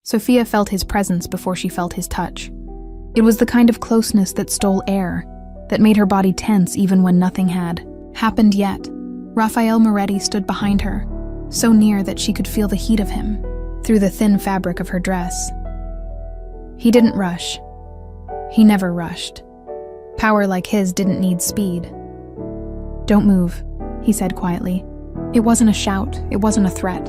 Sophia felt his presence before she felt his touch. It was the kind of closeness that stole air, that made her body tense even when nothing had happened yet. Rafael Moretti stood behind her, so near that she could feel the heat of him through the thin fabric of her dress. He didn't rush. He never rushed. Power like his didn't need speed. "Don't move," he said quietly. It wasn't a shout, it wasn't a threat.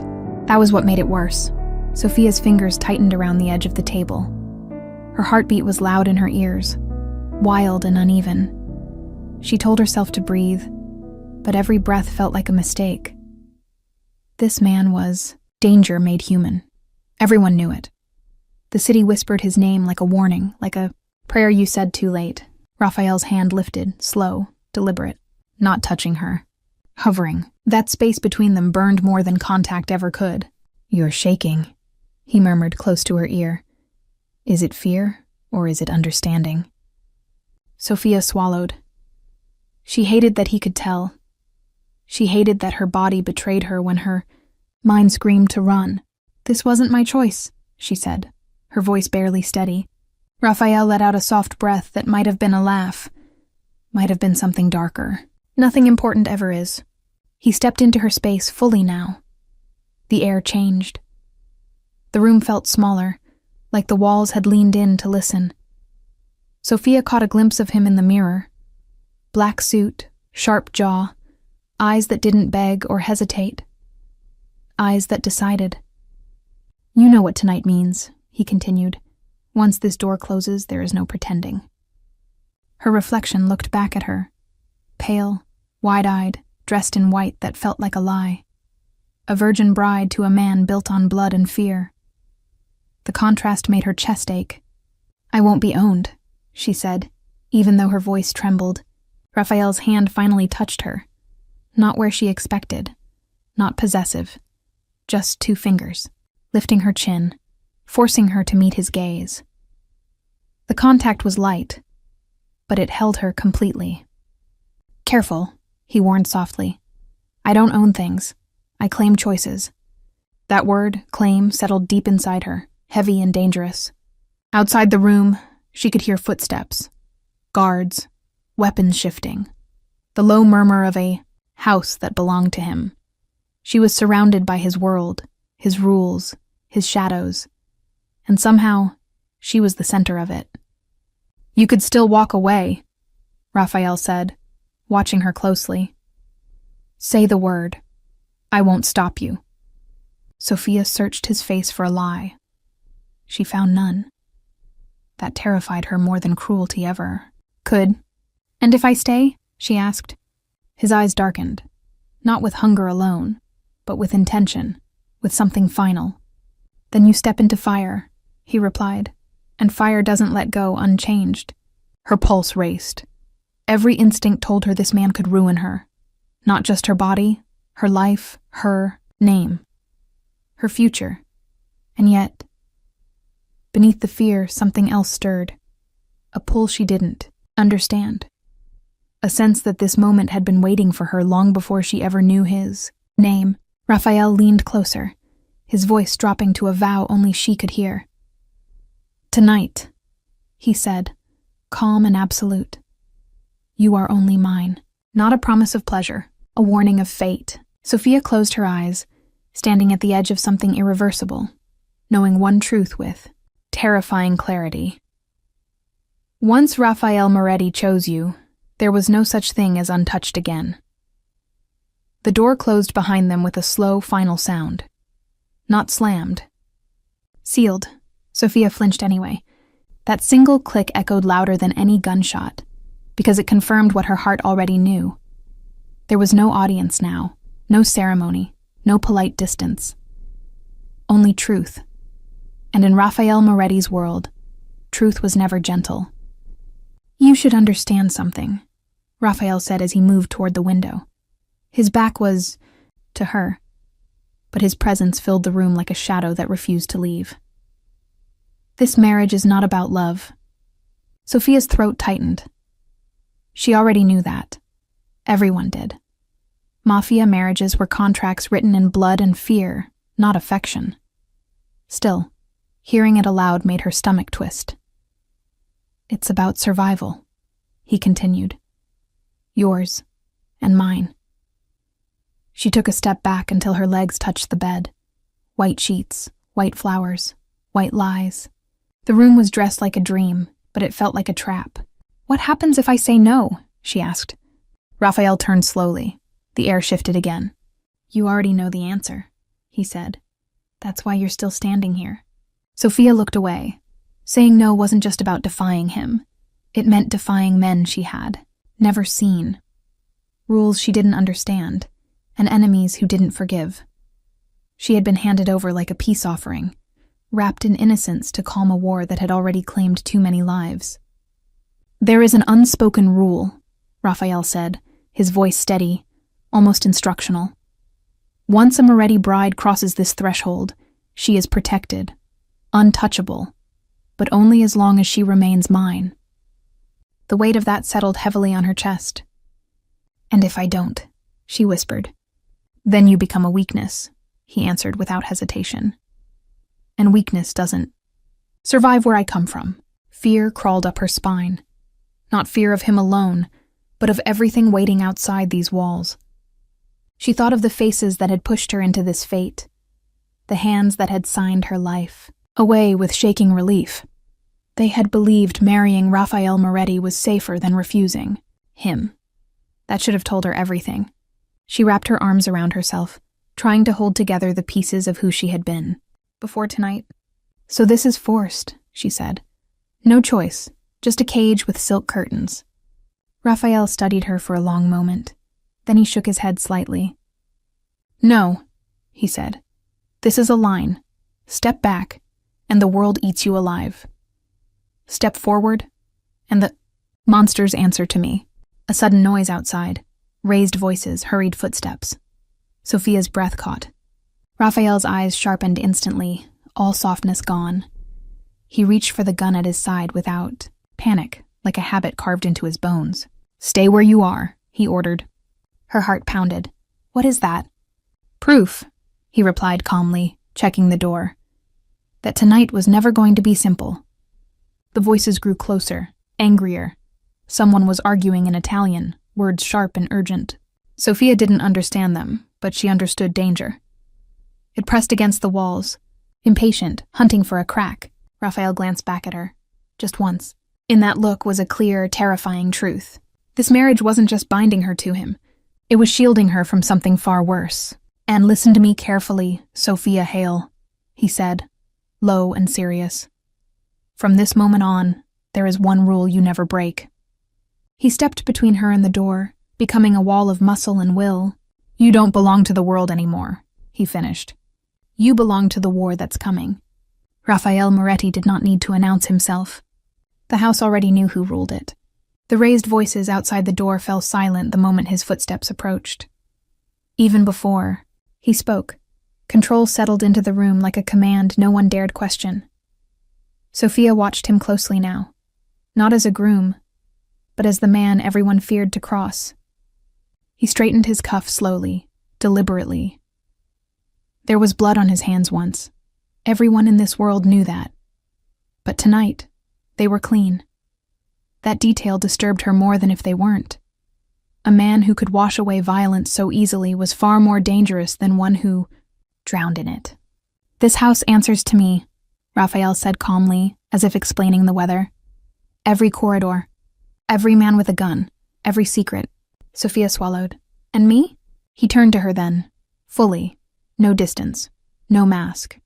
That was what made it worse. Sophia's fingers tightened around the edge of the table. Her heartbeat was loud in her ears, wild and uneven. She told herself to breathe, but every breath felt like a mistake. This man was danger made human. Everyone knew it. The city whispered his name like a warning, like a prayer you said too late. Raphael's hand lifted, slow, deliberate, not touching her, hovering. That space between them burned more than contact ever could. "You're shaking," he murmured close to her ear. Is it fear, or is it understanding? Sophia swallowed. She hated that he could tell. She hated that her body betrayed her when her mind screamed to run. "This wasn't my choice," she said, her voice barely steady. Raphael let out a soft breath that might have been a laugh, might have been something darker. Nothing important ever is. He stepped into her space fully now. The air changed. The room felt smaller, like the walls had leaned in to listen. Sophia caught a glimpse of him in the mirror. Black suit, sharp jaw, eyes that didn't beg or hesitate. Eyes that decided. "You know what tonight means," he continued. "Once this door closes, there is no pretending." Her reflection looked back at her, pale, wide-eyed, dressed in white that felt like a lie. A virgin bride to a man built on blood and fear. The contrast made her chest ache. "I won't be owned," she said, even though her voice trembled. Raphael's hand finally touched her. Not where she expected. Not possessive. Just 2 fingers, lifting her chin, forcing her to meet his gaze. The contact was light, but it held her completely. "Careful," he warned softly. "I don't own things. I claim choices." That word, claim, settled deep inside her, heavy and dangerous. Outside the room, she could hear footsteps, guards, weapons shifting, the low murmur of a house that belonged to him. She was surrounded by his world, his rules, his shadows, and somehow she was the center of it. "You could still walk away," Raphael said, watching her closely. "Say the word. I won't stop you." Sophia searched his face for a lie. She found none. That terrified her more than cruelty ever could. "And if I stay?" she asked. His eyes darkened, not with hunger alone, but with intention, with something final. "Then you step into fire," he replied, "and fire doesn't let go unchanged." Her pulse raced. Every instinct told her this man could ruin her. Not just her body, her life, her name, her future. And yet, beneath the fear, something else stirred. A pull she didn't understand. A sense that this moment had been waiting for her long before she ever knew his name. Raphael leaned closer, his voice dropping to a vow only she could hear. "Tonight," he said, calm and absolute. "You are only mine." Not a promise of pleasure, a warning of fate. Sophia closed her eyes, standing at the edge of something irreversible, knowing one truth with terrifying clarity. Once Rafael Moretti chose you, there was no such thing as untouched again. The door closed behind them with a slow, final sound. Not slammed. Sealed. Sophia flinched anyway. That single click echoed louder than any gunshot, because it confirmed what her heart already knew. There was no audience now, no ceremony, no polite distance. Only truth. And in Rafael Moretti's world, truth was never gentle. "You should understand something," Raphael said as he moved toward the window. His back was to her, but his presence filled the room like a shadow that refused to leave. "This marriage is not about love." Sophia's throat tightened. She already knew that. Everyone did. Mafia marriages were contracts written in blood and fear, not affection. Still, Hearing it aloud made her stomach twist. "It's about survival," he continued. "Yours and mine." She took a step back until her legs touched the bed. White sheets, white flowers, white lies. The room was dressed like a dream, but it felt like a trap. "What happens if I say no?" she asked. Raphael turned slowly. The air shifted again. "You already know the answer," he said. "That's why you're still standing here." Sophia looked away. Saying no wasn't just about defying him. It meant defying men she had never seen. Rules she didn't understand, and enemies who didn't forgive. She had been handed over like a peace offering, wrapped in innocence to calm a war that had already claimed too many lives. "There is an unspoken rule," Raphael said, his voice steady, almost instructional. "Once a Moretti bride crosses this threshold, she is protected, untouchable, but only as long as she remains mine." The weight of that settled heavily on her chest. "And if I don't," she whispered. "Then you become a weakness," he answered without hesitation. "And weakness doesn't survive where I come from." Fear crawled up her spine. Not fear of him alone, but of everything waiting outside these walls. She thought of the faces that had pushed her into this fate, the hands that had signed her life, away with shaking relief. They had believed marrying Raphael Moretti was safer than refusing him. That should have told her everything. She wrapped her arms around herself, trying to hold together the pieces of who she had been before tonight. "So this is forced," she said. "No choice, just a cage with silk curtains." Raphael studied her for a long moment. Then he shook his head slightly. "No," he said. "This is a line. Step back, and the world eats you alive. Step forward, and the monsters answer to me." A sudden noise outside. Raised voices, hurried footsteps. Sophia's breath caught. Raphael's eyes sharpened instantly, all softness gone. He reached for the gun at his side without panic, like a habit carved into his bones. "Stay where you are," he ordered. Her heart pounded. "What is that?" "Proof," he replied calmly, checking the door. "That tonight was never going to be simple." The voices grew closer, angrier. Someone was arguing in Italian, words sharp and urgent. Sophia didn't understand them, but she understood danger. It pressed against the walls, impatient, hunting for a crack. Raphael glanced back at her, just once. In that look was a clear, terrifying truth. This marriage wasn't just binding her to him. It was shielding her from something far worse. "And listen to me carefully, Sophia Hale," he said, low and serious. "From this moment on, there is one rule you never break." He stepped between her and the door, becoming a wall of muscle and will. "You don't belong to the world anymore," he finished. "You belong to the war that's coming." Raphael Moretti did not need to announce himself. The house already knew who ruled it. The raised voices outside the door fell silent the moment his footsteps approached. Even before he spoke, control settled into the room like a command no one dared question. Sophia watched him closely now, not as a groom, but as the man everyone feared to cross. He straightened his cuff slowly, deliberately. There was blood on his hands once. Everyone in this world knew that. But tonight, they were clean. That detail disturbed her more than if they weren't. A man who could wash away violence so easily was far more dangerous than one who drowned in it. "This house answers to me," Raphael said calmly, as if explaining the weather. "Every corridor, every man with a gun, every secret." Sophia swallowed. "And me?" He turned to her then, fully, no distance, no mask.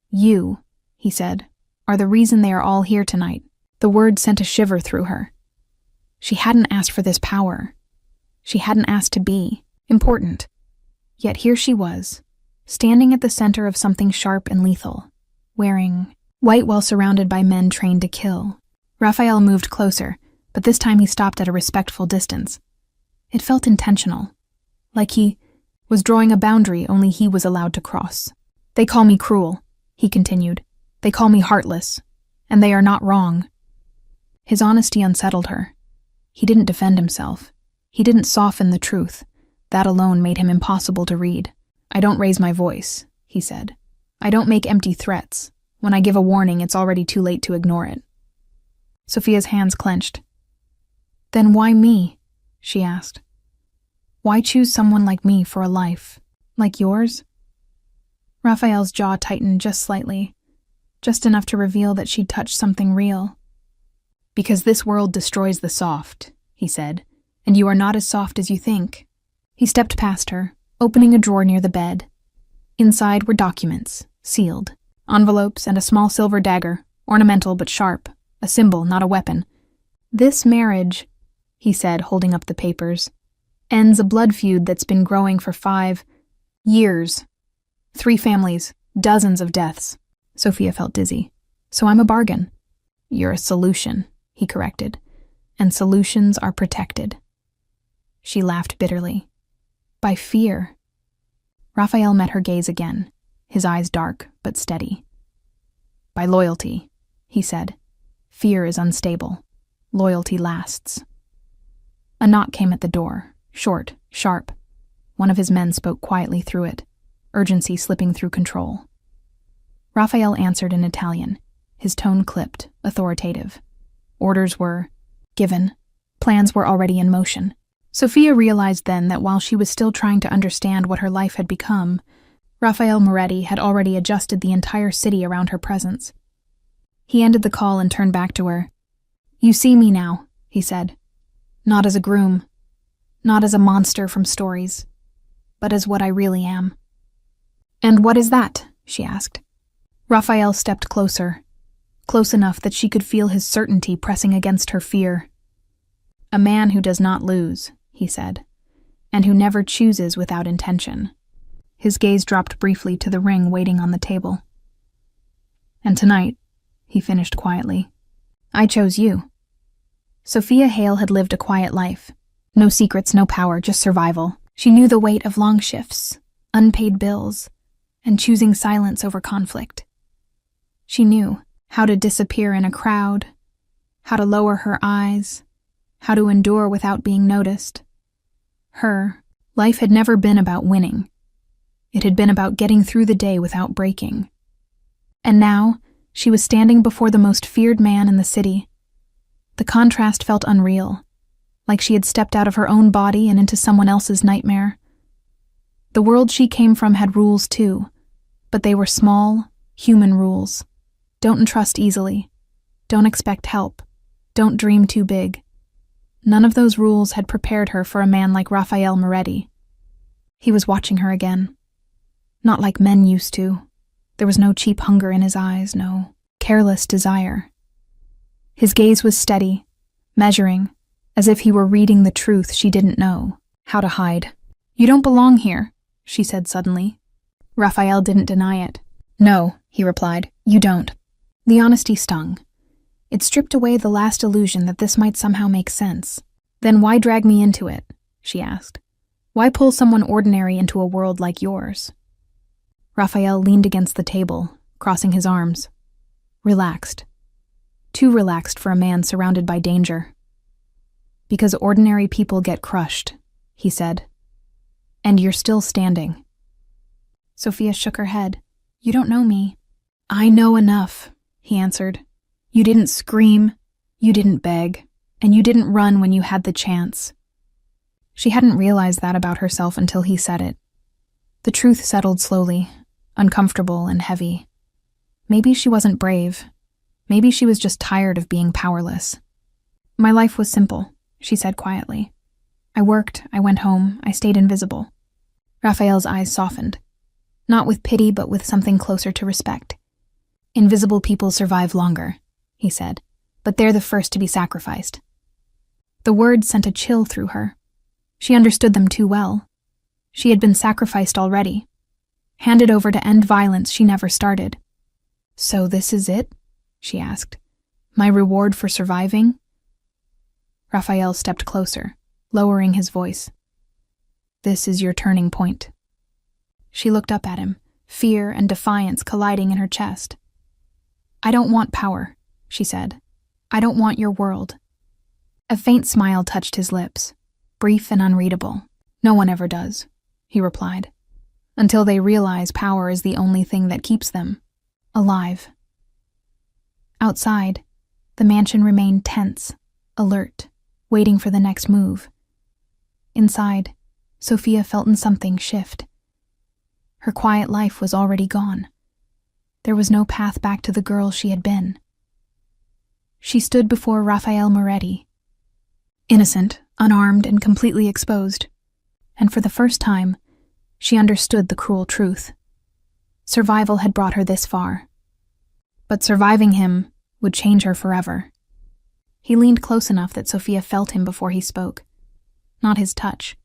"You," he said, "are the reason they are all here tonight." The word sent a shiver through her. She hadn't asked for this power. She hadn't asked to be important. Yet here she was, standing at the center of something sharp and lethal, wearing white while surrounded by men trained to kill. Raphael moved closer, but this time he stopped at a respectful distance. It felt intentional, like he was drawing a boundary only he was allowed to cross. "They call me cruel," he continued. "They call me heartless, and they are not wrong." His honesty unsettled her. He didn't defend himself. He didn't soften the truth. That alone made him impossible to read. "I don't raise my voice," he said. "I don't make empty threats. When I give a warning, it's already too late to ignore it. Sophia's hands clenched. Then why me? She asked. Why choose someone like me for a life? Like yours? Raphael's jaw tightened just slightly, just enough to reveal that she'd touched something real. Because this world destroys the soft, he said, and you are not as soft as you think. He stepped past her, opening a drawer near the bed. Inside were documents, sealed, envelopes, and a small silver dagger, ornamental but sharp, a symbol, not a weapon. This marriage, he said, holding up the papers, ends a blood feud that's been growing for 5 years. 3 families, dozens of deaths. Sophia felt dizzy. So I'm a bargain. You're a solution, he corrected, and solutions are protected. She laughed bitterly. By fear. Raphael met her gaze again, his eyes dark but steady. By loyalty, he said. Fear is unstable. Loyalty lasts. A knock came at the door, short, sharp. One of his men spoke quietly through it, urgency slipping through control. Raphael answered in Italian, his tone clipped, authoritative. Orders were given. Plans were already in motion. Sophia realized then that while she was still trying to understand what her life had become, Raphael Moretti had already adjusted the entire city around her presence. He ended the call and turned back to her. You see me now, he said. Not as a groom, not as a monster from stories, but as what I really am. And what is that? She asked. Raphael stepped closer, close enough that she could feel his certainty pressing against her fear. A man who does not lose, he said, and who never chooses without intention. His gaze dropped briefly to the ring waiting on the table. And tonight, he finished quietly, I chose you. Sophia Hale had lived a quiet life. No secrets, no power, just survival. She knew the weight of long shifts, unpaid bills, and choosing silence over conflict. She knew how to disappear in a crowd, how to lower her eyes, how to endure without being noticed. Her life had never been about winning. It had been about getting through the day without breaking. And now, she was standing before the most feared man in the city. The contrast felt unreal, like she had stepped out of her own body and into someone else's nightmare. The world she came from had rules too, but they were small, human rules. Don't entrust easily. Don't expect help. Don't dream too big. None of those rules had prepared her for a man like Raphael Moretti. He was watching her again. Not like men used to. There was no cheap hunger in his eyes, no careless desire. His gaze was steady, measuring, as if he were reading the truth she didn't know how to hide. You don't belong here, she said suddenly. Raphael didn't deny it. No, he replied, you don't. The honesty stung. It stripped away the last illusion that this might somehow make sense. Then why drag me into it? She asked. Why pull someone ordinary into a world like yours? Raphael leaned against the table, crossing his arms. Relaxed. Too relaxed for a man surrounded by danger. Because ordinary people get crushed, he said. And you're still standing. Sophia shook her head. You don't know me. I know enough, he answered. You didn't scream, you didn't beg, and you didn't run when you had the chance. She hadn't realized that about herself until he said it. The truth settled slowly, uncomfortable and heavy. Maybe she wasn't brave. Maybe she was just tired of being powerless. My life was simple, she said quietly. I worked, I went home, I stayed invisible. Raphael's eyes softened. Not with pity, but with something closer to respect. Invisible people survive longer, he said, but they're the first to be sacrificed. The words sent a chill through her. She understood them too well. She had been sacrificed already, handed over to end violence she never started. So this is it? She asked. My reward for surviving? Raphael stepped closer, lowering his voice. This is your turning point. She looked up at him, fear and defiance colliding in her chest. I don't want power, she said. I don't want your world. A faint smile touched his lips, brief and unreadable. No one ever does, he replied, until they realize power is the only thing that keeps them alive. Outside, the mansion remained tense, alert, waiting for the next move. Inside, Sophia felt something shift. Her quiet life was already gone. There was no path back to the girl she had been. She stood before Raphael Moretti, innocent, unarmed, and completely exposed. And for the first time, she understood the cruel truth. Survival had brought her this far. But surviving him would change her forever. He leaned close enough that Sophia felt him before he spoke. Not his touch,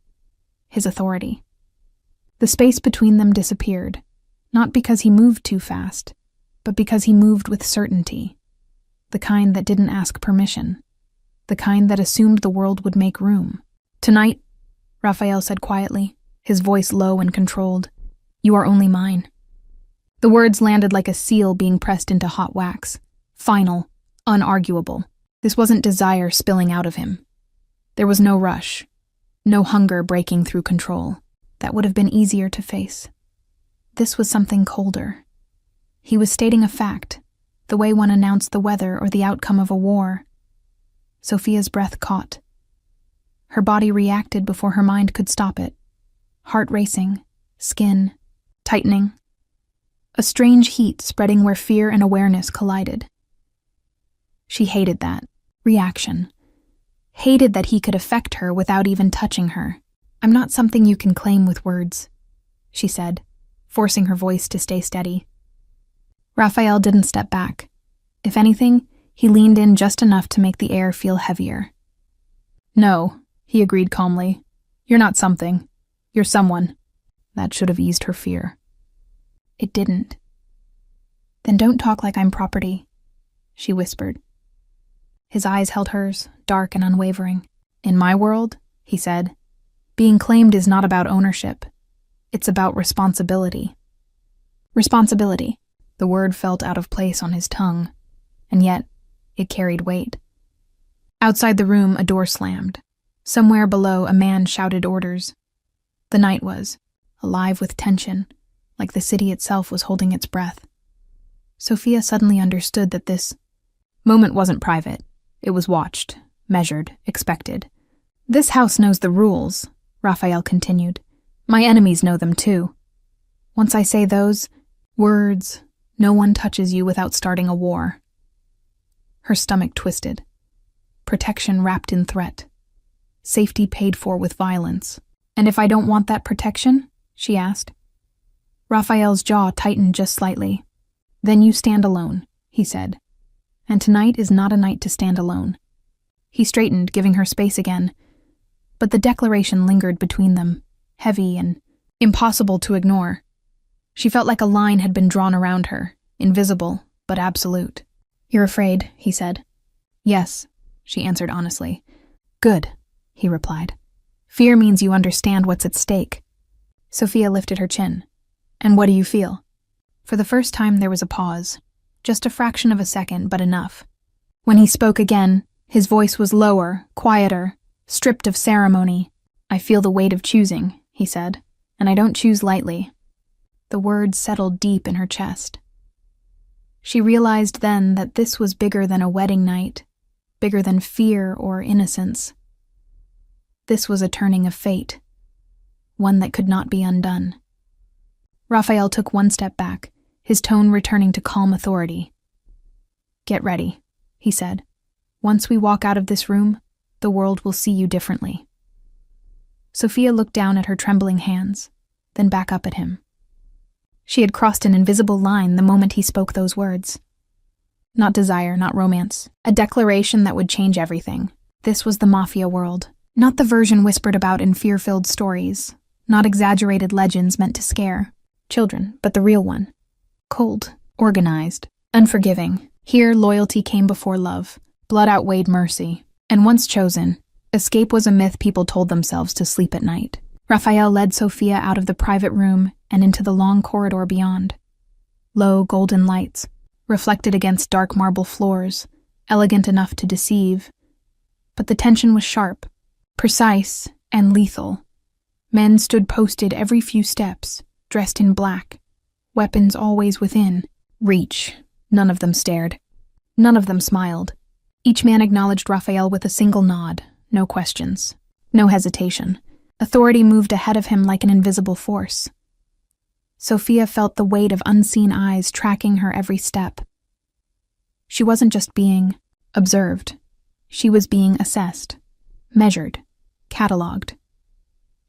his authority. The space between them disappeared, not because he moved too fast, but because he moved with certainty. The kind that didn't ask permission. The kind that assumed the world would make room. "Tonight," Raphael said quietly, his voice low and controlled, "you are only mine." The words landed like a seal being pressed into hot wax. Final, unarguable. This wasn't desire spilling out of him. There was no rush, no hunger breaking through control. That would have been easier to face. This was something colder. He was stating a fact, the way one announced the weather or the outcome of a war. Sophia's breath caught. Her body reacted before her mind could stop it. Heart racing, skin tightening. A strange heat spreading where fear and awareness collided. She hated that reaction. Hated that he could affect her without even touching her. "I'm not something you can claim with words," she said, forcing her voice to stay steady. Raphael didn't step back. If anything, he leaned in just enough to make the air feel heavier. "No," he agreed calmly. "You're not something. You're someone." That should have eased her fear. It didn't. "Then don't talk like I'm property," she whispered. His eyes held hers, dark and unwavering. "In my world," he said, "being claimed is not about ownership. It's about responsibility." Responsibility. The word felt out of place on his tongue, and yet it carried weight. Outside the room, a door slammed. Somewhere below, a man shouted orders. The night was, alive with tension, like the city itself was holding its breath. Sophia suddenly understood that this moment wasn't private. It was watched, measured, expected. "This house knows the rules," Raphael continued. "My enemies know them too. Once I say those words, no one touches you without starting a war." Her stomach twisted. Protection wrapped in threat. Safety paid for with violence. "And if I don't want that protection?" she asked. Raphael's jaw tightened just slightly. "Then you stand alone," he said. "And tonight is not a night to stand alone." He straightened, giving her space again. But the declaration lingered between them, heavy and impossible to ignore. She felt like a line had been drawn around her, invisible but absolute. "You're afraid," he said. "Yes," she answered honestly. "Good," he replied. "Fear means you understand what's at stake." Sophia lifted her chin. "And what do you feel?" For the first time there was a pause. Just a fraction of a second, but enough. When he spoke again, his voice was lower, quieter, stripped of ceremony. "I feel the weight of choosing," he said, "and I don't choose lightly." The words settled deep in her chest. She realized then that this was bigger than a wedding night, bigger than fear or innocence. This was a turning of fate, one that could not be undone. Raphael took one step back, his tone returning to calm authority. "Get ready," he said. "Once we walk out of this room, the world will see you differently." Sophia looked down at her trembling hands, then back up at him. She had crossed an invisible line the moment he spoke those words. Not desire, not romance. A declaration that would change everything. This was the Mafia world. Not the version whispered about in fear-filled stories. Not exaggerated legends meant to scare children, but the real one. Cold, organized, unforgiving. Here, loyalty came before love. Blood outweighed mercy. And once chosen, escape was a myth people told themselves to sleep at night. Raphael led Sophia out of the private room and into the long corridor beyond. Low, golden lights, reflected against dark marble floors, elegant enough to deceive. But the tension was sharp, precise, and lethal. Men stood posted every few steps, dressed in black, weapons always within reach. None of them stared. None of them smiled. Each man acknowledged Raphael with a single nod, no questions, no hesitation. Authority moved ahead of him like an invisible force. Sophia felt the weight of unseen eyes tracking her every step. She wasn't just being observed. She was being assessed, measured, catalogued.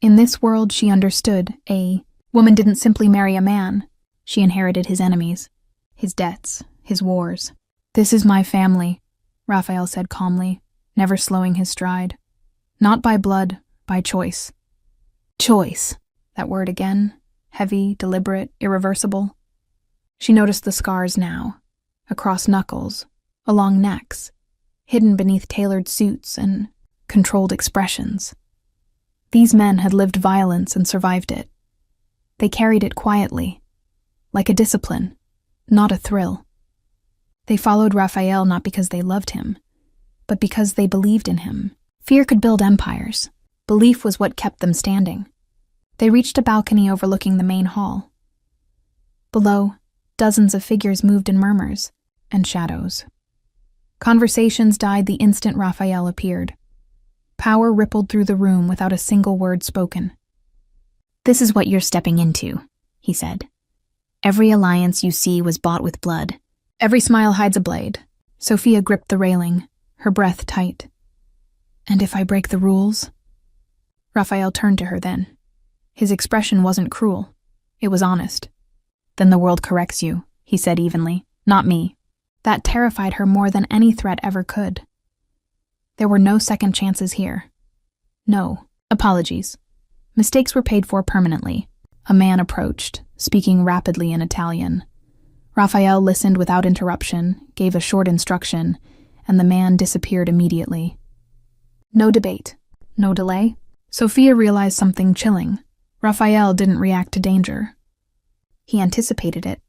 In this world, she understood, a woman didn't simply marry a man. She inherited his enemies, his debts, his wars. "This is my family," Raphael said calmly, never slowing his stride. "Not by blood, by choice." Choice. That word again. Heavy, deliberate, irreversible. She noticed the scars now, across knuckles, along necks, hidden beneath tailored suits and controlled expressions. These men had lived violence and survived it. They carried it quietly, like a discipline, not a thrill. They followed Raphael not because they loved him, but because they believed in him. Fear could build empires. Belief was what kept them standing. They reached a balcony overlooking the main hall. Below, dozens of figures moved in murmurs and shadows. Conversations died the instant Raphael appeared. Power rippled through the room without a single word spoken. "This is what you're stepping into," he said. "Every alliance you see was bought with blood. Every smile hides a blade." Sophia gripped the railing, her breath tight. "And if I break the rules?" Raphael turned to her then. His expression wasn't cruel. It was honest. "Then the world corrects you," he said evenly. "Not me." That terrified her more than any threat ever could. There were no second chances here. No apologies. Mistakes were paid for permanently. A man approached, speaking rapidly in Italian. Raphael listened without interruption, gave a short instruction, and the man disappeared immediately. No debate. No delay. Sophia realized something chilling. Raphael didn't react to danger. He anticipated it.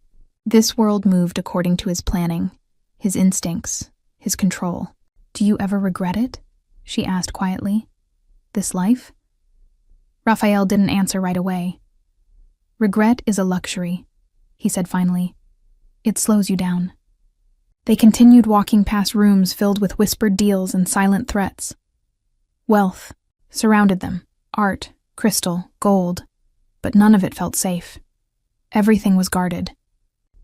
This world moved according to his planning, his instincts, his control. "Do you ever regret it?" she asked quietly. "This life?" Raphael didn't answer right away. "Regret is a luxury," he said finally. "It slows you down." They continued walking past rooms filled with whispered deals and silent threats. Wealth surrounded them, art, crystal, gold, but none of it felt safe. Everything was guarded.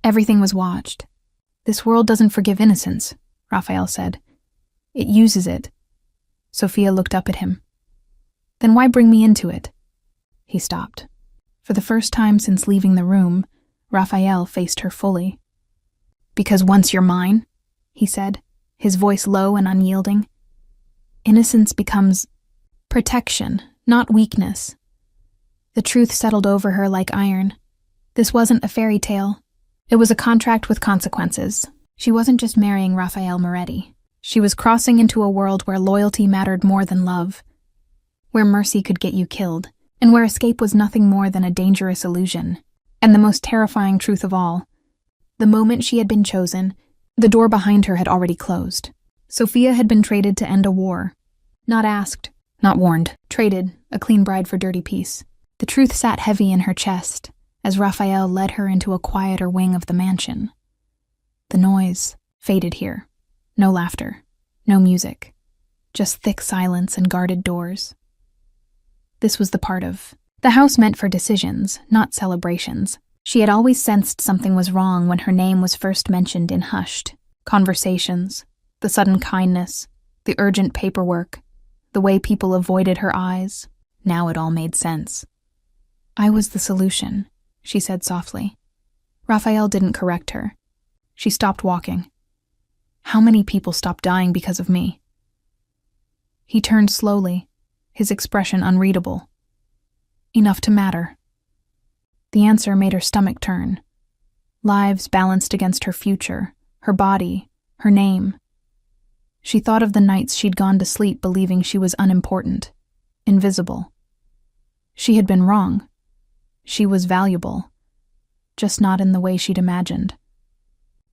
Everything was watched. "This world doesn't forgive innocence," Raphael said. "It uses it." Sophia looked up at him. "Then why bring me into it?" He stopped. For the first time since leaving the room, Raphael faced her fully. "Because once you're mine," he said, his voice low and unyielding, "innocence becomes protection, not weakness." The truth settled over her like iron. This wasn't a fairy tale. It was a contract with consequences. She wasn't just marrying Raphael Moretti. She was crossing into a world where loyalty mattered more than love, where mercy could get you killed, and where escape was nothing more than a dangerous illusion. And the most terrifying truth of all, the moment she had been chosen, the door behind her had already closed. Sophia had been traded to end a war. Not asked, not warned. Traded, a clean bride for dirty peace. The truth sat heavy in her chest as Raphael led her into a quieter wing of the mansion. The noise faded here. No laughter, no music, just thick silence and guarded doors. This was the part of the house meant for decisions, not celebrations. She had always sensed something was wrong when her name was first mentioned in hushed conversations, the sudden kindness, the urgent paperwork, the way people avoided her eyes. Now it all made sense. "I was the solution," she said softly. Raphael didn't correct her. She stopped walking. "How many people stopped dying because of me?" He turned slowly, his expression unreadable. "Enough to matter." The answer made her stomach turn. Lives balanced against her future, her body, her name. She thought of the nights she'd gone to sleep believing she was unimportant, invisible. She had been wrong. She was valuable, just not in the way she'd imagined.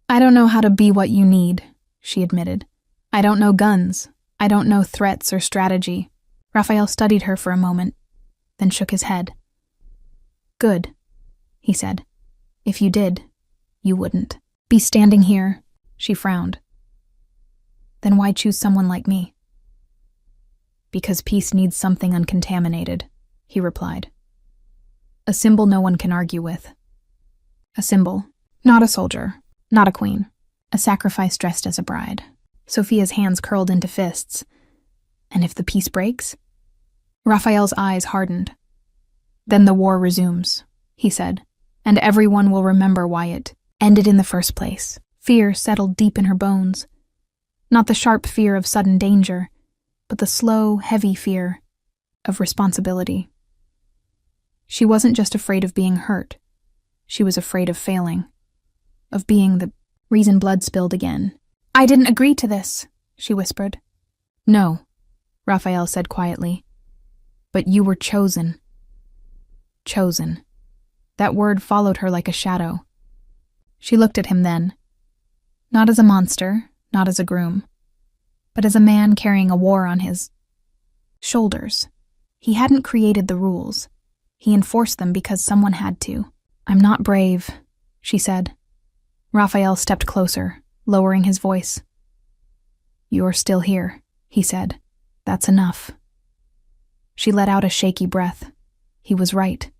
"I don't know how to be what you need," she admitted. "I don't know guns. I don't know threats or strategy." Raphael studied her for a moment, then shook his head. "Good," he said. "If you did, you wouldn't be standing here." She frowned. Then why choose someone like me? Because peace needs something uncontaminated, he replied. A symbol no one can argue with. A symbol, not a soldier, not a queen, a sacrifice dressed as a bride. Sophia's hands curled into fists. And if the peace breaks? Raphael's eyes hardened. Then the war resumes, he said, and everyone will remember why it ended in the first place. Fear settled deep in her bones. Not the sharp fear of sudden danger, but the slow, heavy fear of responsibility. She wasn't just afraid of being hurt. She was afraid of failing, of being the reason blood spilled again. I didn't agree to this, she whispered. No, Raphael said quietly. But you were chosen. Chosen. That word followed her like a shadow. She looked at him then. Not as a monster, not as a groom, but as a man carrying a war on his shoulders. He hadn't created the rules. He enforced them because someone had to. I'm not brave, she said. Raphael stepped closer, lowering his voice. You're still here, he said. That's enough. She let out a shaky breath. He was right.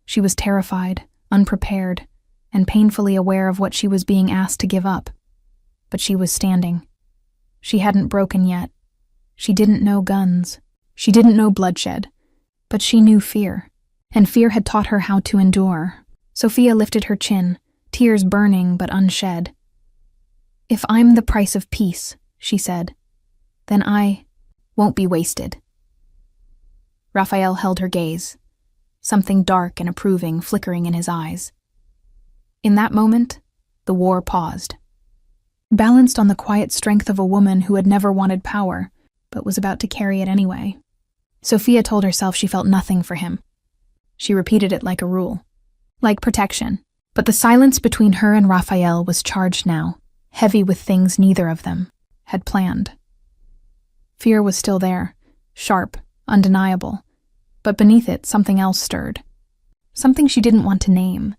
She was terrified, unprepared, and painfully aware of what she was being asked to give up. But she was standing. She hadn't broken yet. She didn't know guns. She didn't know bloodshed. But she knew fear, and fear had taught her how to endure. Sophia lifted her chin, tears burning but unshed. If I'm the price of peace, she said, then I won't be wasted. Raphael held her gaze, something dark and approving flickering in his eyes. In that moment, the war paused. Balanced on the quiet strength of a woman who had never wanted power, but was about to carry it anyway. Sophia told herself she felt nothing for him. She repeated it like a rule, like protection. But the silence between her and Raphael was charged now, heavy with things neither of them had planned. Fear was still there, sharp, undeniable, but beneath it something else stirred. Something she didn't want to name.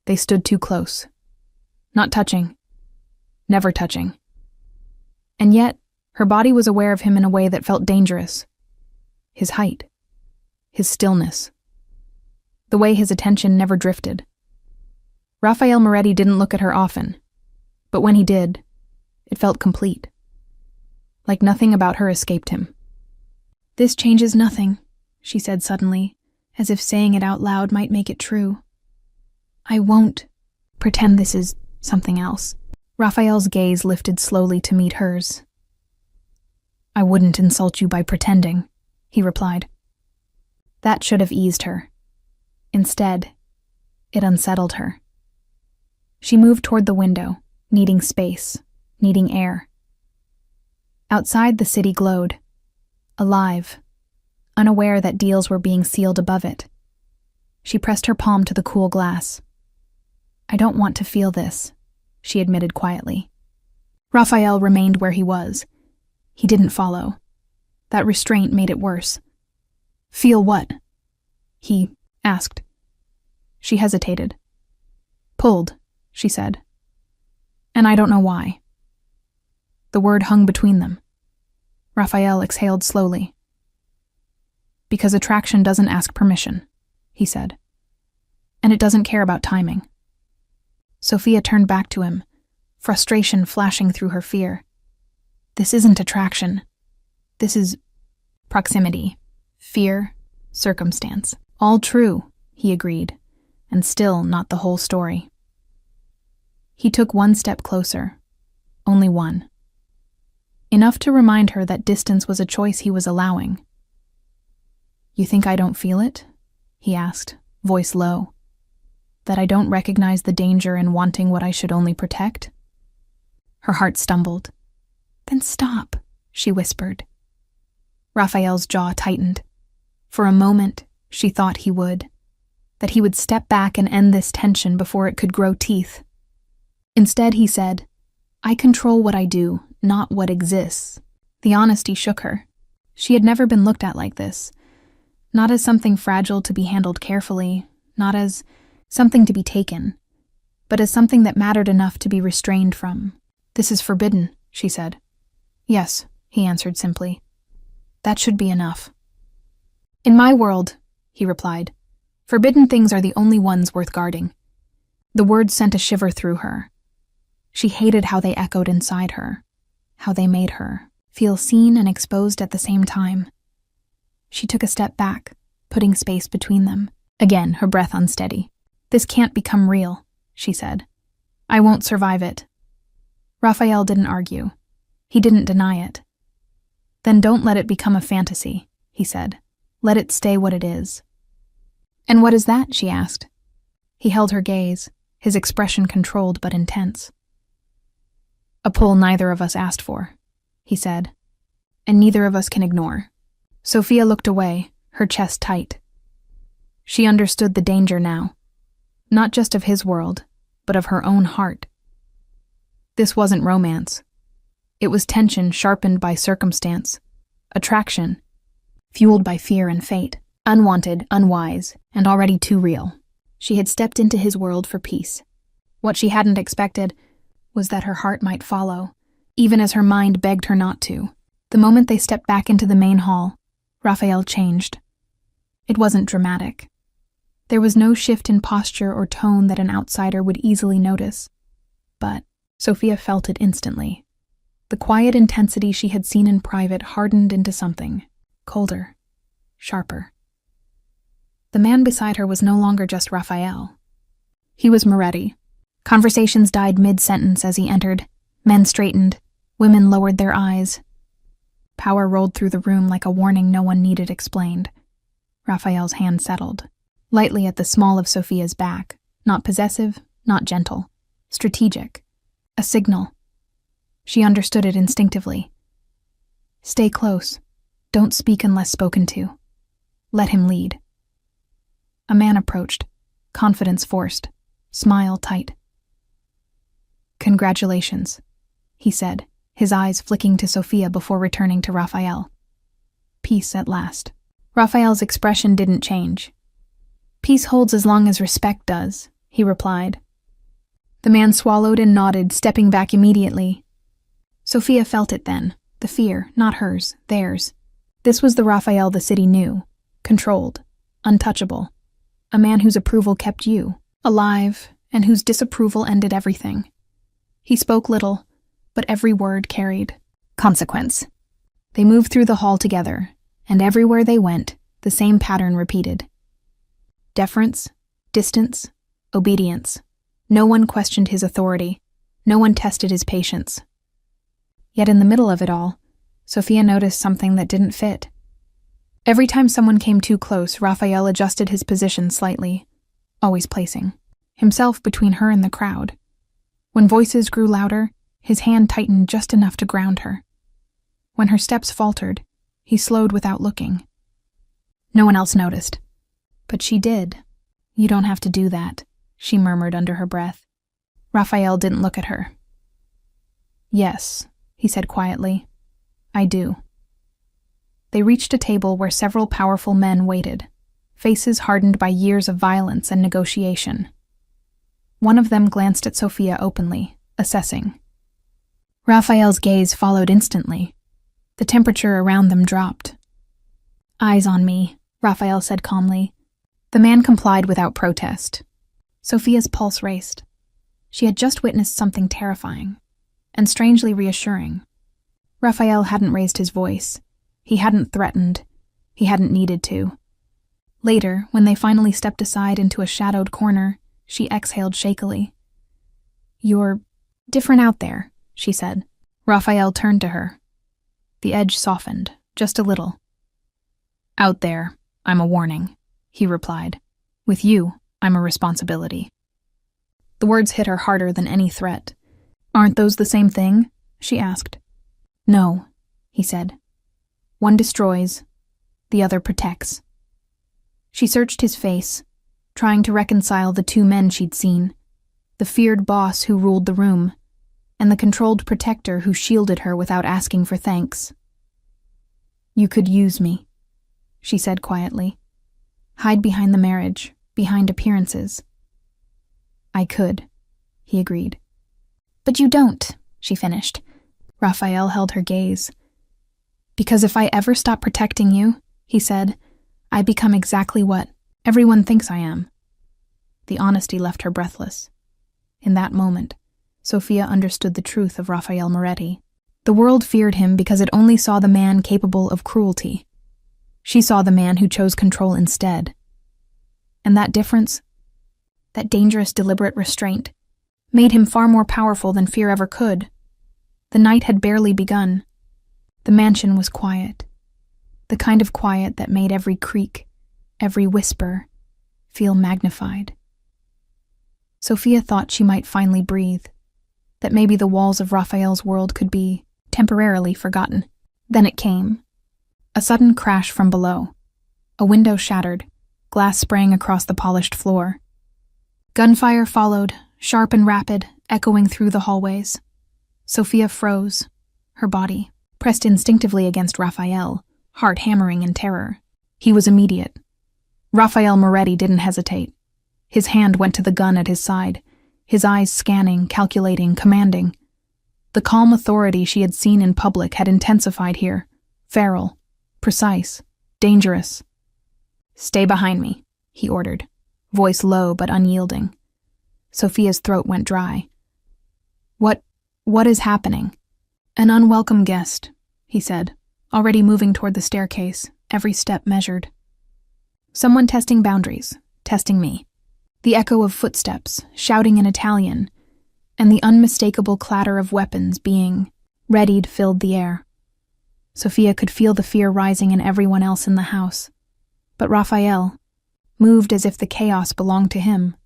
They stood too close. Not touching. Never touching. And yet, her body was aware of him in a way that felt dangerous. His height. His stillness. The way his attention never drifted. Raphael Moretti didn't look at her often, but when he did, it felt complete. Like nothing about her escaped him. This changes nothing, she said suddenly, as if saying it out loud might make it true. I won't pretend this is something else. Raphael's gaze lifted slowly to meet hers. I wouldn't insult you by pretending, he replied. That should have eased her. Instead, it unsettled her. She moved toward the window, needing space, needing air. Outside, the city glowed, alive, unaware that deals were being sealed above it. She pressed her palm to the cool glass. I don't want to feel this, she admitted quietly. Raphael remained where he was. He didn't follow. That restraint made it worse. Feel what? He asked. She hesitated. Pulled, she said. And I don't know why. The word hung between them. Raphael exhaled slowly. Because attraction doesn't ask permission, he said. And it doesn't care about timing. Sophia turned back to him, frustration flashing through her fear. This isn't attraction. This is proximity, fear, circumstance. All true, he agreed, and still not the whole story. He took one step closer, only one. Enough to remind her that distance was a choice he was allowing. You think I don't feel it? He asked, voice low. That I don't recognize the danger in wanting what I should only protect? Her heart stumbled. Then stop, she whispered. Raphael's jaw tightened. For a moment, she thought he would. That he would step back and end this tension before it could grow teeth. Instead, he said, I control what I do, not what exists. The honesty shook her. She had never been looked at like this. Not as something fragile to be handled carefully, not as something to be taken, but as something that mattered enough to be restrained from. This is forbidden, she said. Yes, he answered simply. That should be enough. In my world, he replied, forbidden things are the only ones worth guarding. The words sent a shiver through her. She hated how they echoed inside her, how they made her feel seen and exposed at the same time. She took a step back, putting space between them, again her breath unsteady. This can't become real, she said. I won't survive it. Raphael didn't argue. He didn't deny it. Then don't let it become a fantasy, he said. Let it stay what it is. And what is that? She asked. He held her gaze, his expression controlled but intense. A pull neither of us asked for, he said, and neither of us can ignore. Sophia looked away, her chest tight. She understood the danger now, not just of his world, but of her own heart. This wasn't romance. It was tension sharpened by circumstance, attraction, fueled by fear and fate, unwanted, unwise, and already too real. She had stepped into his world for peace. What she hadn't expected was that her heart might follow, even as her mind begged her not to. The moment they stepped back into the main hall, Raphael changed. It wasn't dramatic. There was no shift in posture or tone that an outsider would easily notice. But Sophia felt it instantly. The quiet intensity she had seen in private hardened into something colder, sharper. The man beside her was no longer just Raphael. He was Moretti. Conversations died mid-sentence as he entered. Men straightened. Women lowered their eyes. Power rolled through the room like a warning no one needed explained. Raphael's hand settled, lightly at the small of Sophia's back, not possessive, not gentle, strategic, a signal. She understood it instinctively. Stay close. Don't speak unless spoken to. Let him lead. A man approached, confidence forced, smile tight. Congratulations, he said, his eyes flicking to Sophia before returning to Raphael. Peace at last. Raphael's expression didn't change. Peace holds as long as respect does, he replied. The man swallowed and nodded, stepping back immediately. Sophia felt it then, the fear, not hers, theirs. This was the Raphael the city knew, controlled, untouchable, a man whose approval kept you, alive, and whose disapproval ended everything. He spoke little, but every word carried consequence. They moved through the hall together, and everywhere they went, the same pattern repeated. Deference, distance, obedience. No one questioned his authority. No one tested his patience. Yet in the middle of it all, Sophia noticed something that didn't fit. Every time someone came too close, Raphael adjusted his position slightly, always placing himself between her and the crowd. When voices grew louder, his hand tightened just enough to ground her. When her steps faltered, he slowed without looking. No one else noticed. But she did. You don't have to do that, she murmured under her breath. Raphael didn't look at her. Yes, he said quietly. I do. They reached a table where several powerful men waited, faces hardened by years of violence and negotiation. One of them glanced at Sophia openly, assessing. Raphael's gaze followed instantly. The temperature around them dropped. Eyes on me, Raphael said calmly. The man complied without protest. Sophia's pulse raced. She had just witnessed something terrifying, and strangely reassuring. Raphael hadn't raised his voice. He hadn't threatened. He hadn't needed to. Later, when they finally stepped aside into a shadowed corner, she exhaled shakily. You're different out there, she said. Raphael turned to her. The edge softened, just a little. Out there, I'm a warning, he replied. With you, I'm a responsibility. The words hit her harder than any threat. Aren't those the same thing? She asked. No, he said. One destroys, the other protects. She searched his face, trying to reconcile the two men she'd seen, the feared boss who ruled the room, and the controlled protector who shielded her without asking for thanks. You could use me, she said quietly. Hide behind the marriage, behind appearances. I could, he agreed. But you don't, she finished. Raphael held her gaze. "Because if I ever stop protecting you," he said, "I become exactly what everyone thinks I am." The honesty left her breathless. In that moment, Sophia understood the truth of Raphael Moretti. The world feared him because it only saw the man capable of cruelty. She saw the man who chose control instead. And that difference, that dangerous deliberate restraint, made him far more powerful than fear ever could. The night had barely begun. The mansion was quiet. The kind of quiet that made every creak, every whisper, feel magnified. Sophia thought she might finally breathe, that maybe the walls of Raphael's world could be temporarily forgotten. Then it came. A sudden crash from below. A window shattered, glass sprang across the polished floor. Gunfire followed, sharp and rapid, echoing through the hallways. Sophia froze, her body pressed instinctively against Raphael, heart hammering in terror. He was immediate. Raphael Moretti didn't hesitate. His hand went to the gun at his side, his eyes scanning, calculating, commanding. The calm authority she had seen in public had intensified here, feral, precise, dangerous. "Stay behind me," he ordered, voice low but unyielding. Sophia's throat went dry. What is happening?" "An unwelcome guest," he said, already moving toward the staircase, every step measured. "Someone testing boundaries, testing me." The echo of footsteps, shouting in Italian, and the unmistakable clatter of weapons being readied filled the air. Sophia could feel the fear rising in everyone else in the house. But Raphael moved as if the chaos belonged to him.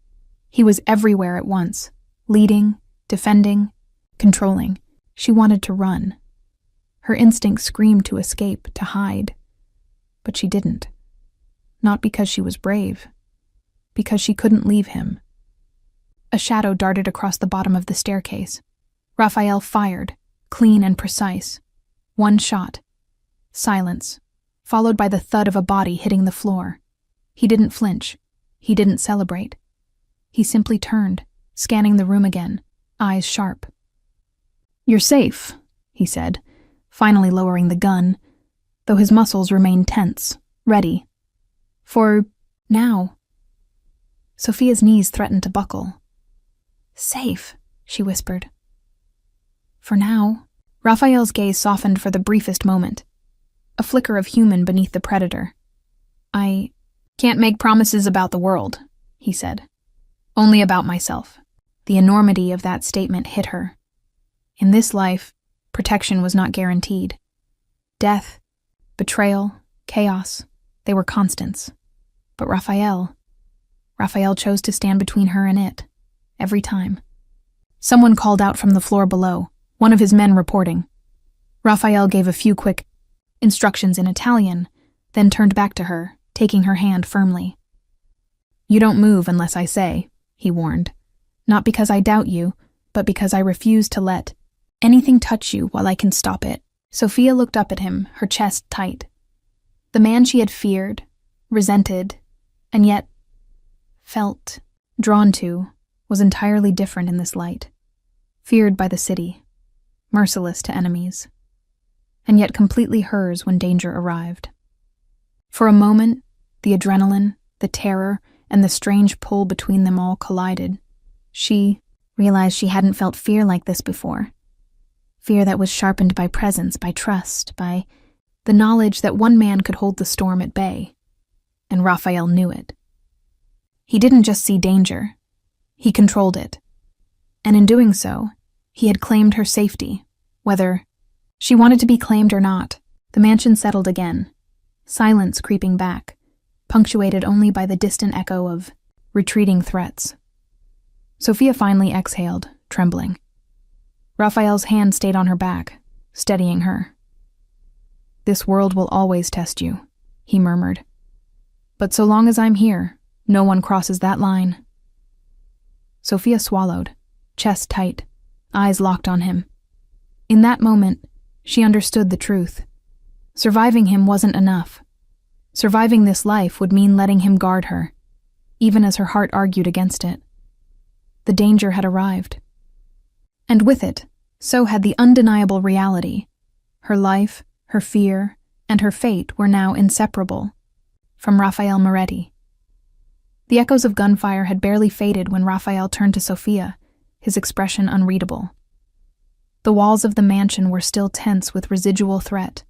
He was everywhere at once, leading, defending, controlling. She wanted to run. Her instinct screamed to escape, to hide. But she didn't. Not because she was brave. Because she couldn't leave him. A shadow darted across the bottom of the staircase. Raphael fired, clean and precise. One shot. Silence, followed by the thud of a body hitting the floor. He didn't flinch. He didn't celebrate. He simply turned, scanning the room again, eyes sharp. "You're safe," he said, finally lowering the gun, though his muscles remained tense, ready. "For now." Sophia's knees threatened to buckle. "Safe," she whispered. "For now." Raphael's gaze softened for the briefest moment. A flicker of human beneath the predator. "I can't make promises about the world," he said. "Only about myself." The enormity of that statement hit her. In this life, protection was not guaranteed. Death, betrayal, chaos, they were constants. But Raphael chose to stand between her and it, every time. Someone called out from the floor below, one of his men reporting. Raphael gave a few quick instructions in Italian, then turned back to her, taking her hand firmly. "You don't move unless I say," he warned. "Not because I doubt you, but because I refuse to let anything touch you while I can stop it." Sophia looked up at him, her chest tight. The man she had feared, resented, and yet felt drawn to was entirely different in this light. Feared by the city, merciless to enemies, and yet completely hers when danger arrived. For a moment, the adrenaline, the terror, and the strange pull between them all collided. She realized she hadn't felt fear like this before. Fear that was sharpened by presence, by trust, by the knowledge that one man could hold the storm at bay. And Raphael knew it. He didn't just see danger. He controlled it. And in doing so, he had claimed her safety, whether she wanted to be claimed or not. The mansion settled again, silence creeping back, punctuated only by the distant echo of retreating threats. Sophia finally exhaled, trembling. Raphael's hand stayed on her back, steadying her. "This world will always test you," he murmured. "But so long as I'm here, no one crosses that line." Sophia swallowed, chest tight, eyes locked on him. In that moment, she understood the truth. Surviving him wasn't enough. Surviving this life would mean letting him guard her, even as her heart argued against it. The danger had arrived. And with it, So had the undeniable reality. Her life, her fear, and her fate were now inseparable. From Raphael Moretti. The echoes of gunfire had barely faded when Raphael turned to Sophia, his expression unreadable. The walls of the mansion were still tense with residual threat,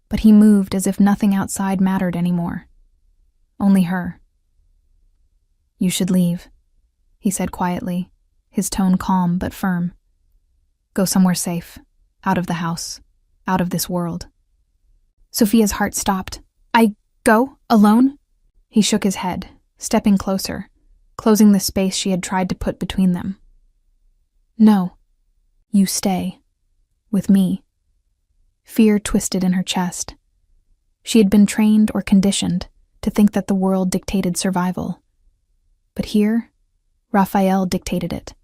but he moved as if nothing outside mattered anymore. Only her. "You should leave," he said quietly, his tone calm but firm. "Go somewhere safe, out of the house, out of this world." Sophia's heart stopped. "I go? Alone?" He shook his head, stepping closer, closing the space she had tried to put between them. "No. You stay. With me." Fear twisted in her chest. She had been trained or conditioned to think that the world dictated survival. But here, Raphael dictated it.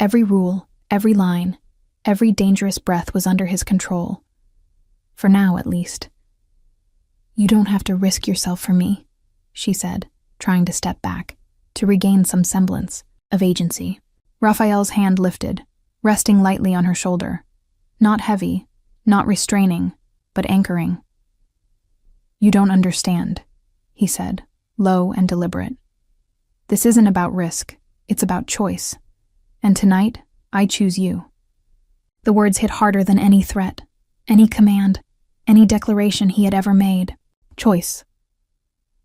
Every rule, every line, every dangerous breath was under his control. For now, at least. "You don't have to risk yourself for me," she said, trying to step back, to regain some semblance of agency. Raphael's hand lifted, resting lightly on her shoulder. Not heavy, not restraining, but anchoring. "You don't understand," he said, low and deliberate. "This isn't about risk, it's about choice. And tonight, I choose you." The words hit harder than any threat, any command, any declaration he had ever made. Choice.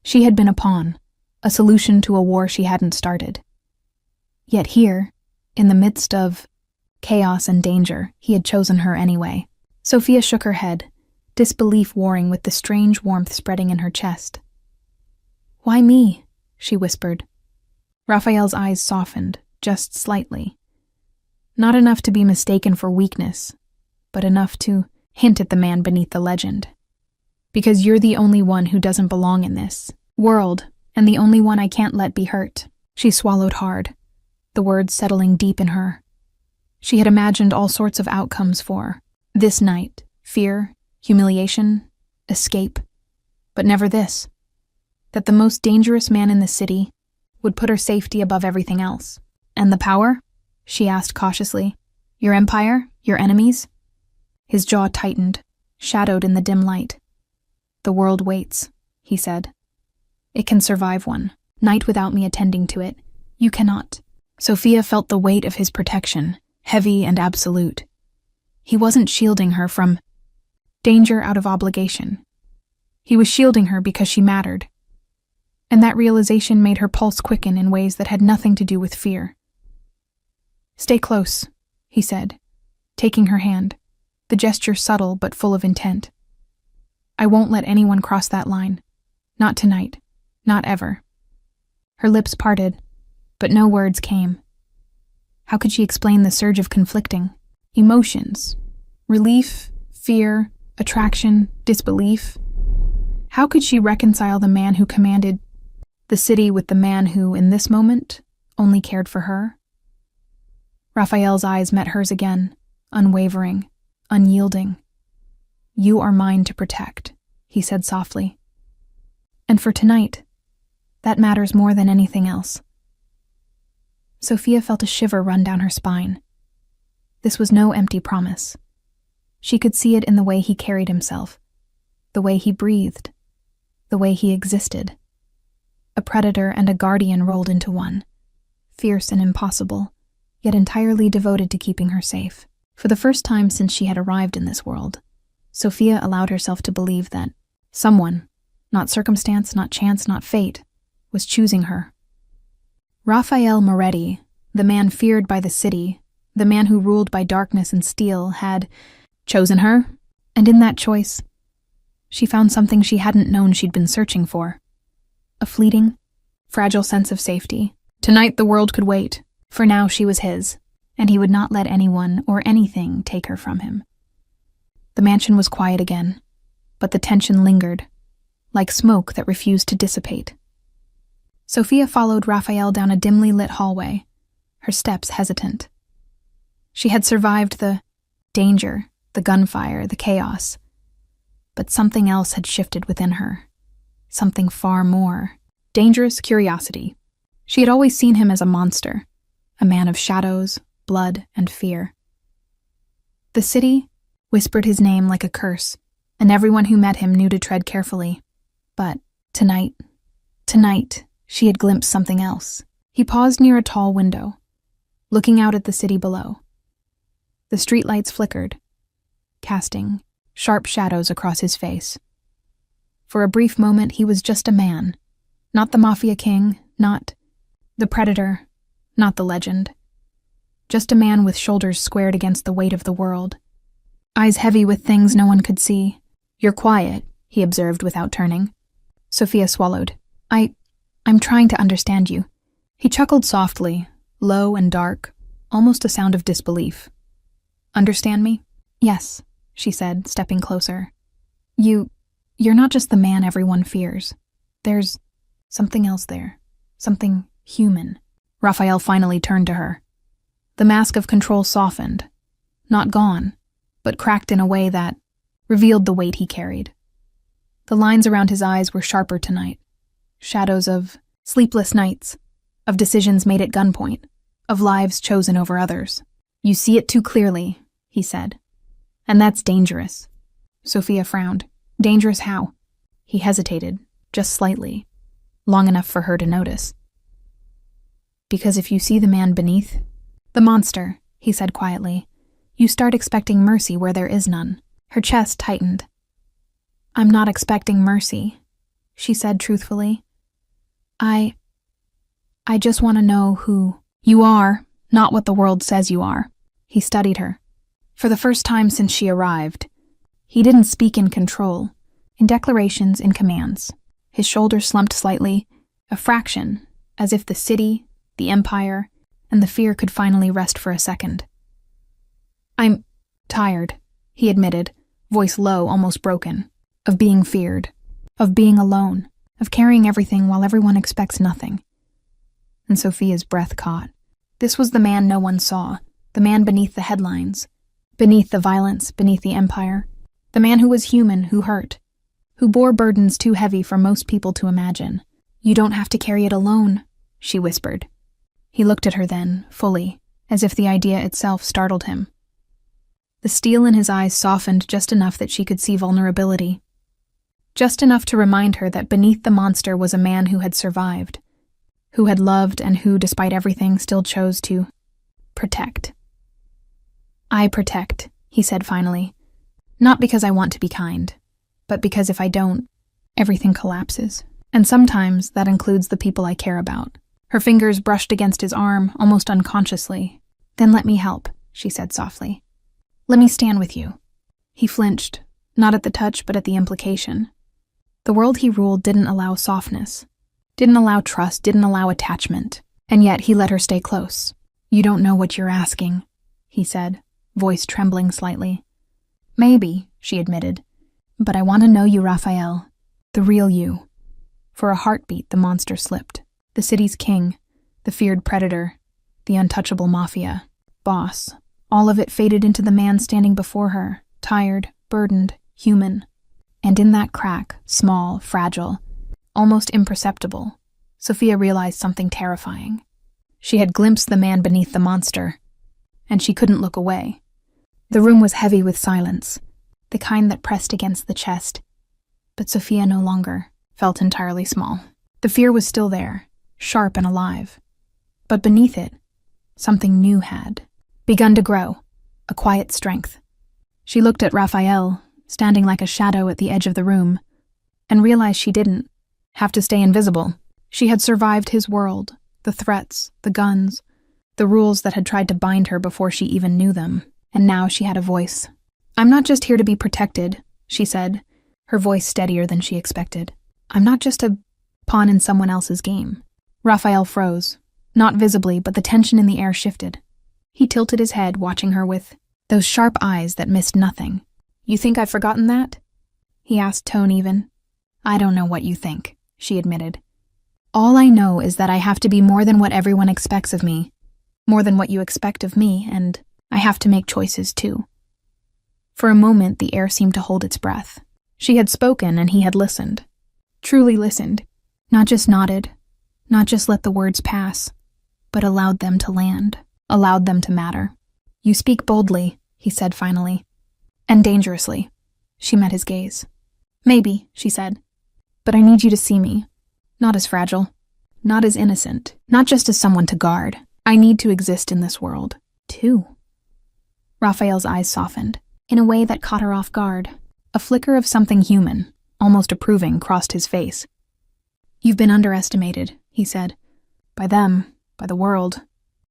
She had been a pawn, a solution to a war she hadn't started. Yet here, in the midst of chaos and danger, he had chosen her anyway. Sophia shook her head, disbelief warring with the strange warmth spreading in her chest. "Why me?" she whispered. Raphael's eyes softened, just slightly. Not enough to be mistaken for weakness, but enough to hint at the man beneath the legend. "Because you're the only one who doesn't belong in this world, and the only one I can't let be hurt." She swallowed hard, the words settling deep in her. She had imagined all sorts of outcomes for this night: fear, humiliation, escape. But never this. That the most dangerous man in the city would put her safety above everything else. "And the power?" she asked cautiously. "Your empire? Your enemies?" His jaw tightened, shadowed in the dim light. "The world waits," he said. "It can survive one night without me attending to it. You cannot." Sophia felt the weight of his protection, heavy and absolute. He wasn't shielding her from danger out of obligation. He was shielding her because she mattered. And that realization made her pulse quicken in ways that had nothing to do with fear. "Stay close," he said, taking her hand, the gesture subtle but full of intent. "I won't let anyone cross that line. Not tonight. Not ever." Her lips parted, but no words came. How could she explain the surge of conflicting emotions? Relief, fear, attraction, disbelief. How could she reconcile the man who commanded the city with the man who, in this moment, only cared for her? Raphael's eyes met hers again, unwavering, unyielding. "You are mine to protect," he said softly. "And for tonight, that matters more than anything else." Sophia felt a shiver run down her spine. This was no empty promise. She could see it in the way he carried himself, the way he breathed, the way he existed. A predator and a guardian rolled into one, fierce and impossible, yet entirely devoted to keeping her safe. For the first time since she had arrived in this world, Sophia allowed herself to believe that someone, not circumstance, not chance, not fate, was choosing her. Raphael Moretti, the man feared by the city, the man who ruled by darkness and steel, had chosen her, and in that choice, she found something she hadn't known she'd been searching for. A fleeting, fragile sense of safety. Tonight the world could wait. For now she was his, and he would not let anyone or anything take her from him. The mansion was quiet again, but the tension lingered, like smoke that refused to dissipate. Sophia followed Raphael down a dimly lit hallway, her steps hesitant. She had survived the danger, the gunfire, the chaos, but something else had shifted within her, something far more. Dangerous curiosity. She had always seen him as a monster, a man of shadows, blood, and fear. The city whispered his name like a curse, and everyone who met him knew to tread carefully. But tonight, she had glimpsed something else. He paused near a tall window, looking out at the city below. The streetlights flickered, casting sharp shadows across his face. For a brief moment, he was just a man, not the Mafia king, not the predator, not the legend. Just a man with shoulders squared against the weight of the world, eyes heavy with things no one could see. "You're quiet," he observed without turning. Sophia swallowed. I'm trying to understand you." He chuckled softly, low and dark, almost a sound of disbelief. "Understand me?" "Yes," she said, stepping closer. You're not just the man everyone fears. There's something else there. Something human." Raphael finally turned to her. The mask of control softened, not gone, but cracked in a way that revealed the weight he carried. The lines around his eyes were sharper tonight, shadows of sleepless nights, of decisions made at gunpoint, of lives chosen over others. "You see it too clearly," he said. "And that's dangerous." Sophia frowned. "Dangerous how?" He hesitated, just slightly, long enough for her to notice. "Because if you see the man beneath, the monster," he said quietly, "you start expecting mercy where there is none." Her chest tightened. "I'm not expecting mercy," she said truthfully. I just want to know who you are, not what the world says you are." He studied her. For the first time since she arrived, he didn't speak in control, in declarations, in commands. His shoulders slumped slightly, a fraction, as if the city, the empire, and the fear could finally rest for a second. "I'm tired," he admitted, voice low, almost broken, "of being feared, of being alone, of carrying everything while everyone expects nothing." And Sophia's breath caught. This was the man no one saw, the man beneath the headlines, beneath the violence, beneath the empire, the man who was human, who hurt, who bore burdens too heavy for most people to imagine. "You don't have to carry it alone," she whispered. He looked at her then, fully, as if the idea itself startled him. The steel in his eyes softened just enough that she could see vulnerability, just enough to remind her that beneath the monster was a man who had survived, who had loved and who, despite everything, still chose to protect. "I protect," he said finally, "not because I want to be kind, but because if I don't, everything collapses. And sometimes that includes the people I care about." Her fingers brushed against his arm, almost unconsciously. "Then let me help," she said softly. "Let me stand with you." He flinched, not at the touch but at the implication. The world he ruled didn't allow softness, didn't allow trust, didn't allow attachment, and yet he let her stay close. "You don't know what you're asking," he said, voice trembling slightly. "Maybe," she admitted, "but I want to know you, Raphael, the real you." For a heartbeat, the monster slipped. The city's king, the feared predator, the untouchable mafia, boss, all of it faded into the man standing before her, tired, burdened, human. And in that crack, small, fragile, almost imperceptible, Sophia realized something terrifying. She had glimpsed the man beneath the monster, and she couldn't look away. The room was heavy with silence, the kind that pressed against the chest, but Sophia no longer felt entirely small. The fear was still there, sharp and alive, but beneath it, something new had begun to grow, a quiet strength. She looked at Raphael, standing like a shadow at the edge of the room, and realized she didn't have to stay invisible. She had survived his world, the threats, the guns, the rules that had tried to bind her before she even knew them, and now she had a voice. "I'm not just here to be protected," she said, her voice steadier than she expected. "I'm not just a pawn in someone else's game." Raphael froze, not visibly, but the tension in the air shifted. He tilted his head, watching her with those sharp eyes that missed nothing. "You think I've forgotten that?" he asked, tone even. "I don't know what you think," she admitted. "All I know is that I have to be more than what everyone expects of me, more than what you expect of me, and I have to make choices too." For a moment, the air seemed to hold its breath. She had spoken and he had listened, truly listened, not just nodded, not just let the words pass, but allowed them to land, allowed them to matter. "You speak boldly," he said finally. And dangerously. She met his gaze. Maybe, she said. But I need you to see me. Not as fragile. Not as innocent. Not just as someone to guard. I need to exist in this world, too. Raphael's eyes softened, in a way that caught her off guard. A flicker of something human, almost approving, crossed his face. You've been underestimated, he said. By them, by the world,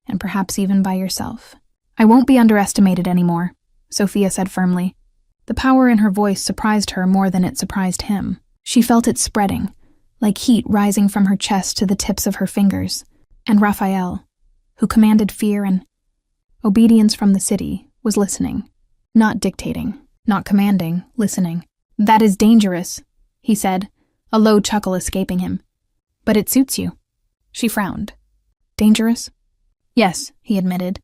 and perhaps even by yourself. I won't be underestimated anymore, Sophia said firmly. The power in her voice surprised her more than it surprised him. She felt it spreading, like heat rising from her chest to the tips of her fingers. And Raphael, who commanded fear and obedience from the city, was listening. Not dictating, not commanding, listening. That is dangerous, he said, a low chuckle escaping him. But it suits you. She frowned. Dangerous? Yes, he admitted.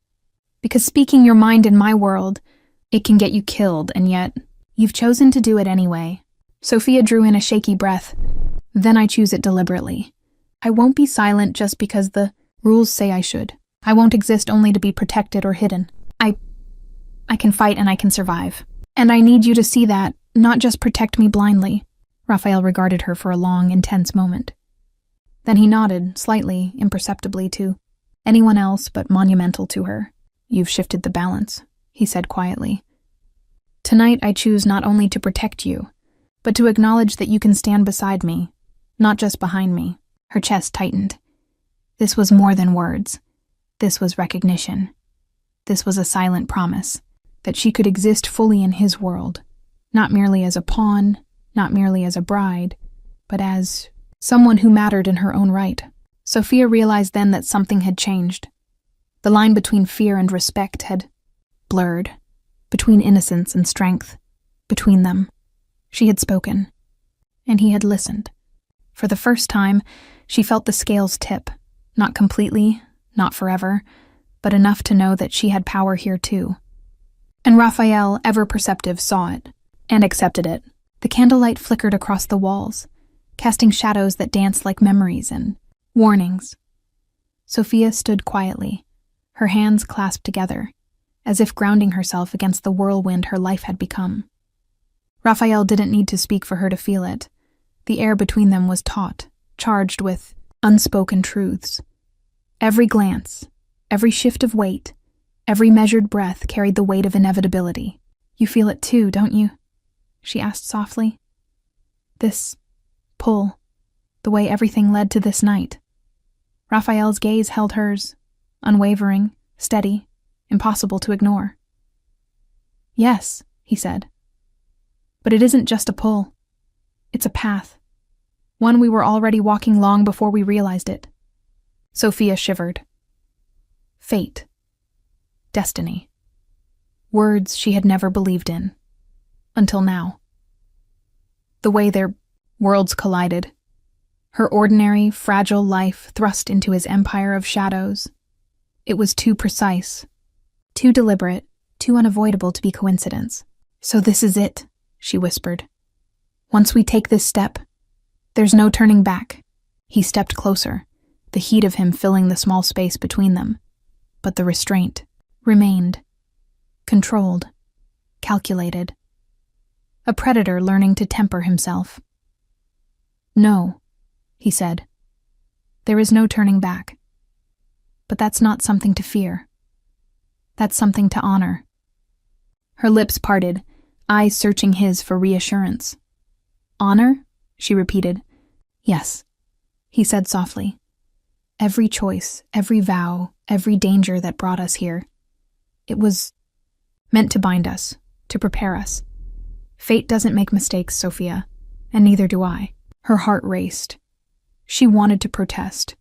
Because speaking your mind in my world, it can get you killed, and yet you've chosen to do it anyway. Sophia drew in a shaky breath. Then I choose it deliberately. I won't be silent just because the rules say I should. I won't exist only to be protected or hidden. I can fight and I can survive. And I need you to see that, not just protect me blindly. Raphael regarded her for a long, intense moment. Then he nodded, slightly, imperceptibly, to anyone else but monumental to her. You've shifted the balance, he said quietly. Tonight I choose not only to protect you, but to acknowledge that you can stand beside me, not just behind me. Her chest tightened. This was more than words. This was recognition. This was a silent promise that she could exist fully in his world, not merely as a pawn, not merely as a bride, but as someone who mattered in her own right. Sophia realized then that something had changed. The line between fear and respect had blurred, between innocence and strength, between them. She had spoken, and he had listened. For the first time, she felt the scales tip, not completely, not forever, but enough to know that she had power here too. And Raphael, ever perceptive, saw it, and accepted it. The candlelight flickered across the walls, casting shadows that danced like memories and warnings. Sophia stood quietly, her hands clasped together, as if grounding herself against the whirlwind her life had become. Raphael didn't need to speak for her to feel it. The air between them was taut, charged with unspoken truths. Every glance, every shift of weight, every measured breath carried the weight of inevitability. You feel it too, don't you? She asked softly. This pull, the way everything led to this night. Raphael's gaze held hers, unwavering, steady, impossible to ignore. Yes, he said. But it isn't just a pull. It's a path. One we were already walking long before we realized it. Sophia shivered. Fate. Destiny. Words she had never believed in. Until now. The way their worlds collided. Her ordinary, fragile life thrust into his empire of shadows. It was too precise, too deliberate, too unavoidable to be coincidence. So this is it, she whispered. Once we take this step, there's no turning back. He stepped closer, the heat of him filling the small space between them. But the restraint remained. Controlled. Calculated. A predator learning to temper himself. No, he said. There is no turning back. But that's not something to fear. That's something to honor. Her lips parted, eyes searching his for reassurance. Honor? She repeated. Yes, he said softly. Every choice, every vow, every danger that brought us here. It was meant to bind us, to prepare us. Fate doesn't make mistakes, Sophia, and neither do I. Her heart raced. She wanted to protest.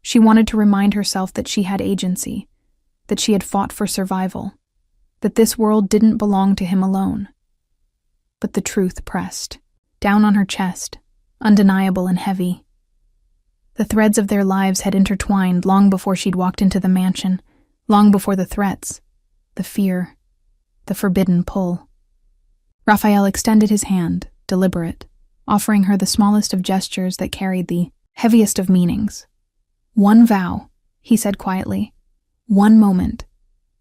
She wanted to remind herself that she had agency, that she had fought for survival, that this world didn't belong to him alone. But the truth pressed, down on her chest, undeniable and heavy. The threads of their lives had intertwined long before she'd walked into the mansion, long before the threats, the fear, the forbidden pull. Raphael extended his hand, deliberate, offering her the smallest of gestures that carried the heaviest of meanings. One vow, he said quietly. One moment,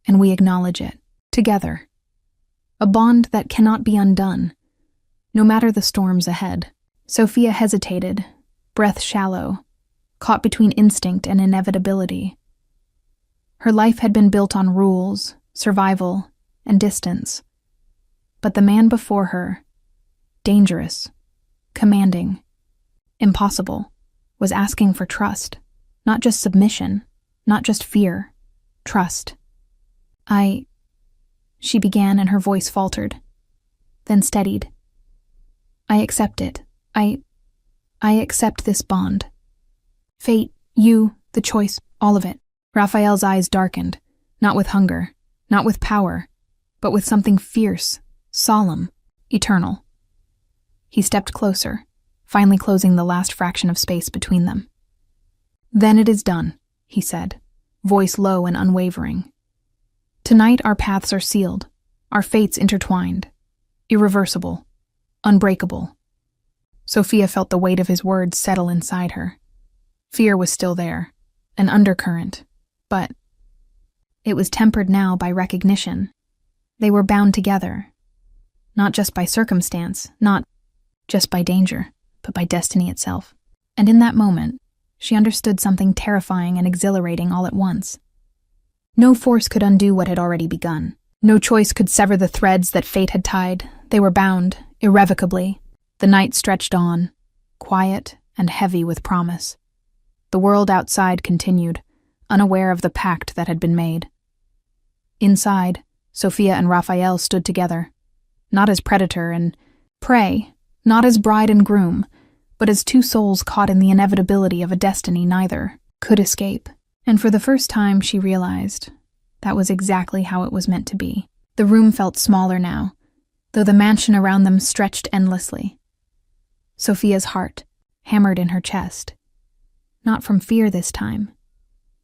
and we acknowledge it, together. a bond that cannot be undone, no matter the storms ahead. Sophia hesitated, breath shallow, caught between instinct and inevitability. Her life had been built on rules, survival, and distance. But the man before her, dangerous, commanding, impossible, was asking for trust, not just submission, not just fear, trust. She began and her voice faltered, then steadied. I accept it. I accept this bond. Fate, you, the choice, all of it. Raphael's eyes darkened, not with hunger, not with power, but with something fierce, solemn, eternal. He stepped closer, finally closing the last fraction of space between them. Then it is done, he said, voice low and unwavering. Tonight our paths are sealed, our fates intertwined, irreversible, unbreakable. Sophia felt the weight of his words settle inside her. Fear was still there, an undercurrent, but it was tempered now by recognition. They were bound together, not just by circumstance, not just by danger, but by destiny itself. And in that moment, she understood something terrifying and exhilarating all at once. No force could undo what had already begun. No choice could sever the threads that fate had tied. They were bound, irrevocably. The night stretched on, quiet and heavy with promise. The world outside continued, unaware of the pact that had been made. Inside, Sophia and Raphael stood together, not as predator and prey, not as bride and groom, but as two souls caught in the inevitability of a destiny neither could escape. And for the first time she realized that was exactly how it was meant to be. The room felt smaller now, though the mansion around them stretched endlessly. Sophia's heart hammered in her chest, not from fear this time,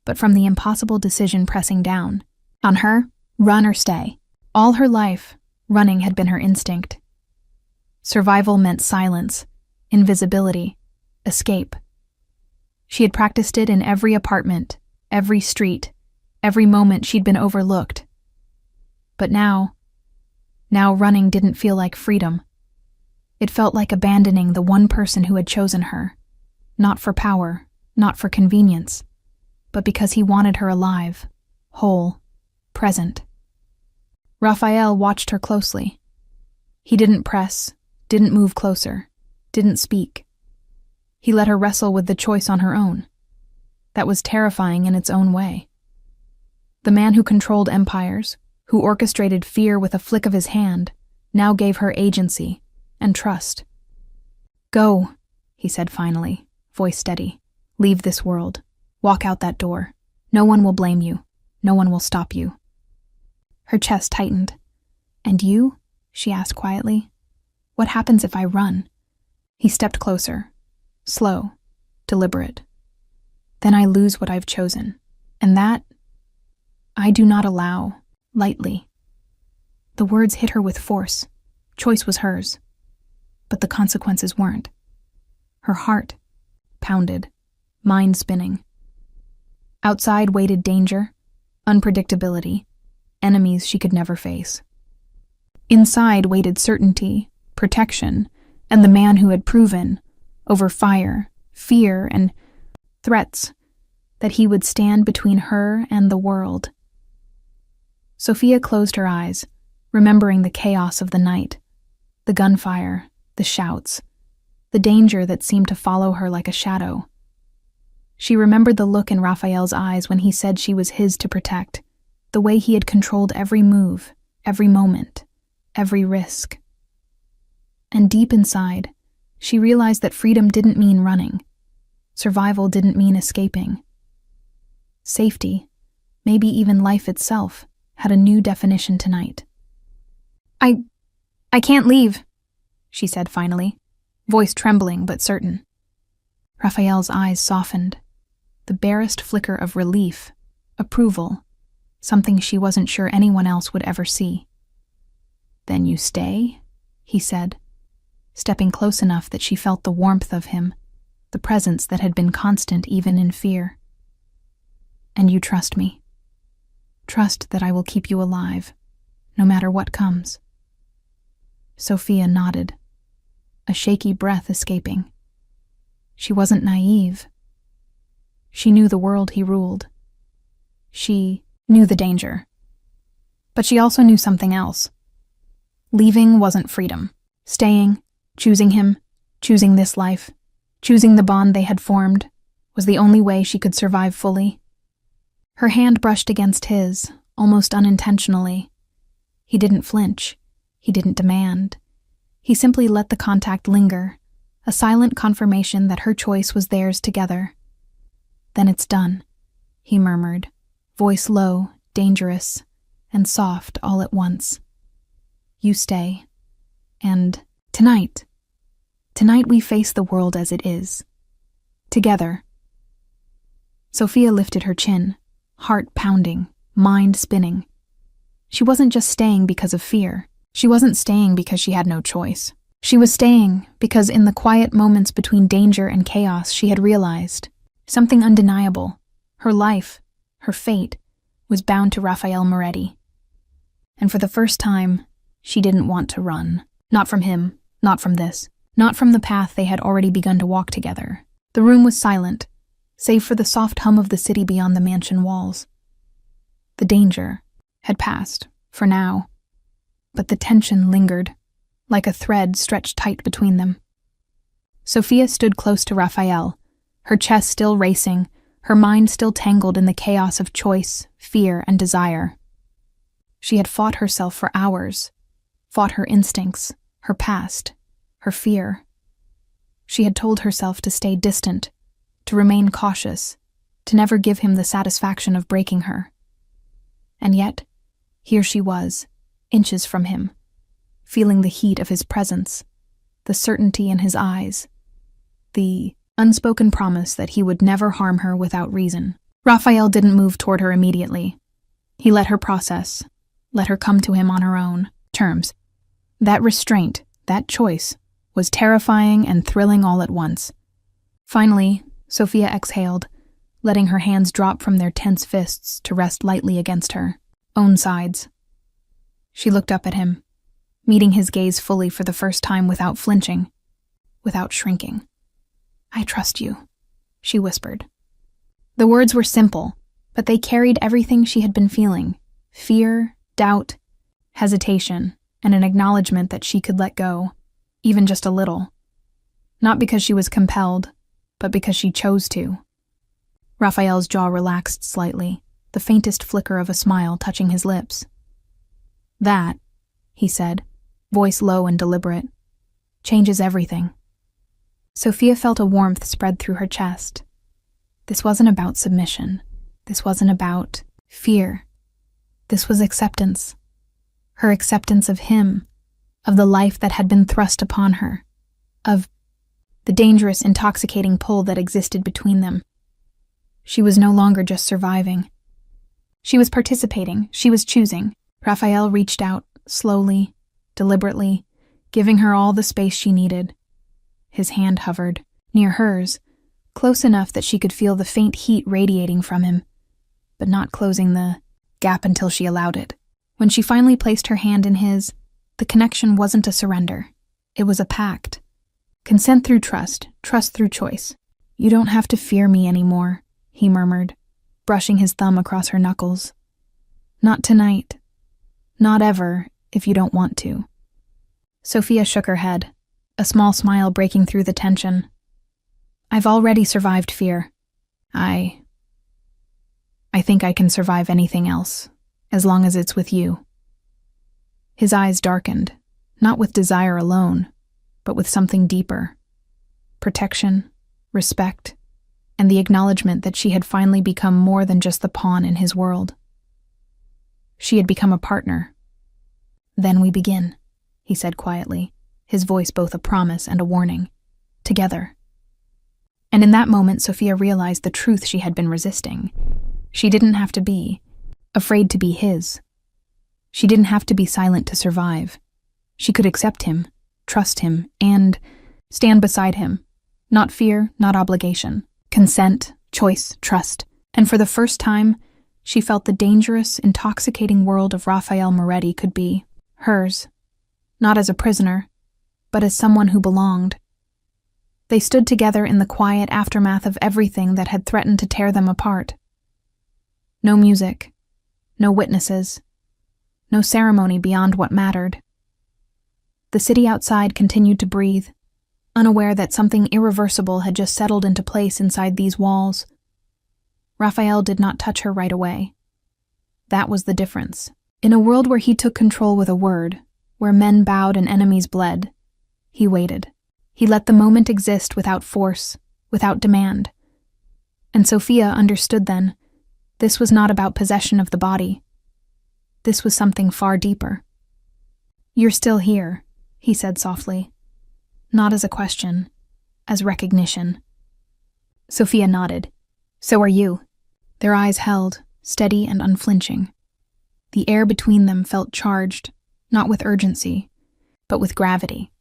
but from the impossible decision pressing down. On her, run or stay. All her life, running had been her instinct. Survival meant silence, invisibility, escape. She had practiced it in every apartment, every street, every moment she'd been overlooked. But now running didn't feel like freedom. It felt like abandoning the one person who had chosen her, not for power, not for convenience, but because he wanted her alive, whole, present. Raphael watched her closely. He didn't press, didn't move closer, didn't speak. He let her wrestle with the choice on her own. That was terrifying in its own way. The man who controlled empires, who orchestrated fear with a flick of his hand, now gave her agency and trust. Go, he said finally, voice steady. Leave this world. Walk out that door. No one will blame you. No one will stop you. Her chest tightened. And you? She asked quietly. What happens if I run? He stepped closer, slow, deliberate. Then I lose what I've chosen, and that I do not allow, lightly. The words hit her with force. Choice was hers, but the consequences weren't. Her heart pounded, mind spinning. Outside waited danger, unpredictability, enemies she could never face. Inside waited certainty, protection, and the man who had proven, over fire, fear, and threats, that he would stand between her and the world. Sophia closed her eyes, remembering the chaos of the night, the gunfire, the shouts, the danger that seemed to follow her like a shadow. She remembered the look in Raphael's eyes when he said she was his to protect, the way he had controlled every move, every moment, every risk. And deep inside, she realized that freedom didn't mean running. Survival didn't mean escaping. Safety, maybe even life itself, had a new definition tonight. I can't leave, she said finally, voice trembling but certain. Raphael's eyes softened, the barest flicker of relief, approval, something she wasn't sure anyone else would ever see. Then you stay, he said, stepping close enough that she felt the warmth of him, the presence that had been constant even in fear. And you trust me. Trust that I will keep you alive, no matter what comes. Sophia nodded, a shaky breath escaping. She wasn't naive. She knew the world he ruled. She knew the danger. But she also knew something else. Leaving wasn't freedom. Staying, choosing him, choosing this life, choosing the bond they had formed, was the only way she could survive fully. Her hand brushed against his, almost unintentionally. He didn't flinch. He didn't demand. He simply let the contact linger, a silent confirmation that her choice was theirs together. "Then it's done," he murmured, voice low, dangerous, and soft all at once. "You stay. And tonight we face the world as it is. Together." Sophia lifted her chin, heart pounding, mind spinning. She wasn't just staying because of fear. She wasn't staying because she had no choice. She was staying because in the quiet moments between danger and chaos she had realized something undeniable. Her life, her fate, was bound to Rafael Moretti. And for the first time, she didn't want to run. Not from him, not from this, not from the path they had already begun to walk together. The room was silent, save for the soft hum of the city beyond the mansion walls. The danger had passed, for now, but the tension lingered, like a thread stretched tight between them. Sophia stood close to Rafael, her chest still racing, her mind still tangled in the chaos of choice, fear, and desire. She had fought herself for hours, fought her instincts, her past, her fear. She had told herself to stay distant, to remain cautious, to never give him the satisfaction of breaking her. And yet, here she was, inches from him, feeling the heat of his presence, the certainty in his eyes, the unspoken promise that he would never harm her without reason. Rafael didn't move toward her immediately. He let her process, let her come to him on her own terms. That restraint, that choice, was terrifying and thrilling all at once. Finally, Sophia exhaled, letting her hands drop from their tense fists to rest lightly against her own sides. She looked up at him, meeting his gaze fully for the first time without flinching, without shrinking. "I trust you," she whispered. The words were simple, but they carried everything she had been feeling: fear, doubt, hesitation, and an acknowledgement that she could let go, even just a little. Not because she was compelled, but because she chose to. Raphael's jaw relaxed slightly, the faintest flicker of a smile touching his lips. "That," he said, voice low and deliberate, "changes everything." Sophia felt a warmth spread through her chest. This wasn't about submission. This wasn't about fear. This was acceptance. Her acceptance of him, of the life that had been thrust upon her, of the dangerous, intoxicating pull that existed between them. She was no longer just surviving. She was participating. She was choosing. Raphael reached out, slowly, deliberately, giving her all the space she needed. His hand hovered, near hers, close enough that she could feel the faint heat radiating from him, but not closing the gap until she allowed it. When she finally placed her hand in his, the connection wasn't a surrender. It was a pact. Consent through trust, trust through choice. "You don't have to fear me anymore," he murmured, brushing his thumb across her knuckles. "Not tonight. Not ever, if you don't want to." Sophia shook her head, a small smile breaking through the tension. "I've already survived fear. I think I can survive anything else, as long as it's with you." His eyes darkened, not with desire alone, but with something deeper. Protection, respect, and the acknowledgement that she had finally become more than just the pawn in his world. She had become a partner. "Then we begin," he said quietly, his voice both a promise and a warning. "Together." And in that moment, Sophia realized the truth she had been resisting. She didn't have to be afraid to be his. She didn't have to be silent to survive. She could accept him, trust him, and stand beside him. Not fear, not obligation. Consent, choice, trust. And for the first time, she felt the dangerous, intoxicating world of Rafael Moretti could be hers. not as a prisoner, but as someone who belonged. They stood together in the quiet aftermath of everything that had threatened to tear them apart. No music, no witnesses, no ceremony beyond what mattered. The city outside continued to breathe, unaware that something irreversible had just settled into place inside these walls. Raphael did not touch her right away. That was the difference. In a world where he took control with a word, where men bowed and enemies bled, he waited. He let the moment exist without force, without demand. And Sophia understood then, this was not about possession of the body. This was something far deeper. "You're still here," he said softly. Not as a question, as recognition. Sophia nodded. "So are you." Their eyes held, steady and unflinching. The air between them felt charged, not with urgency, but with gravity.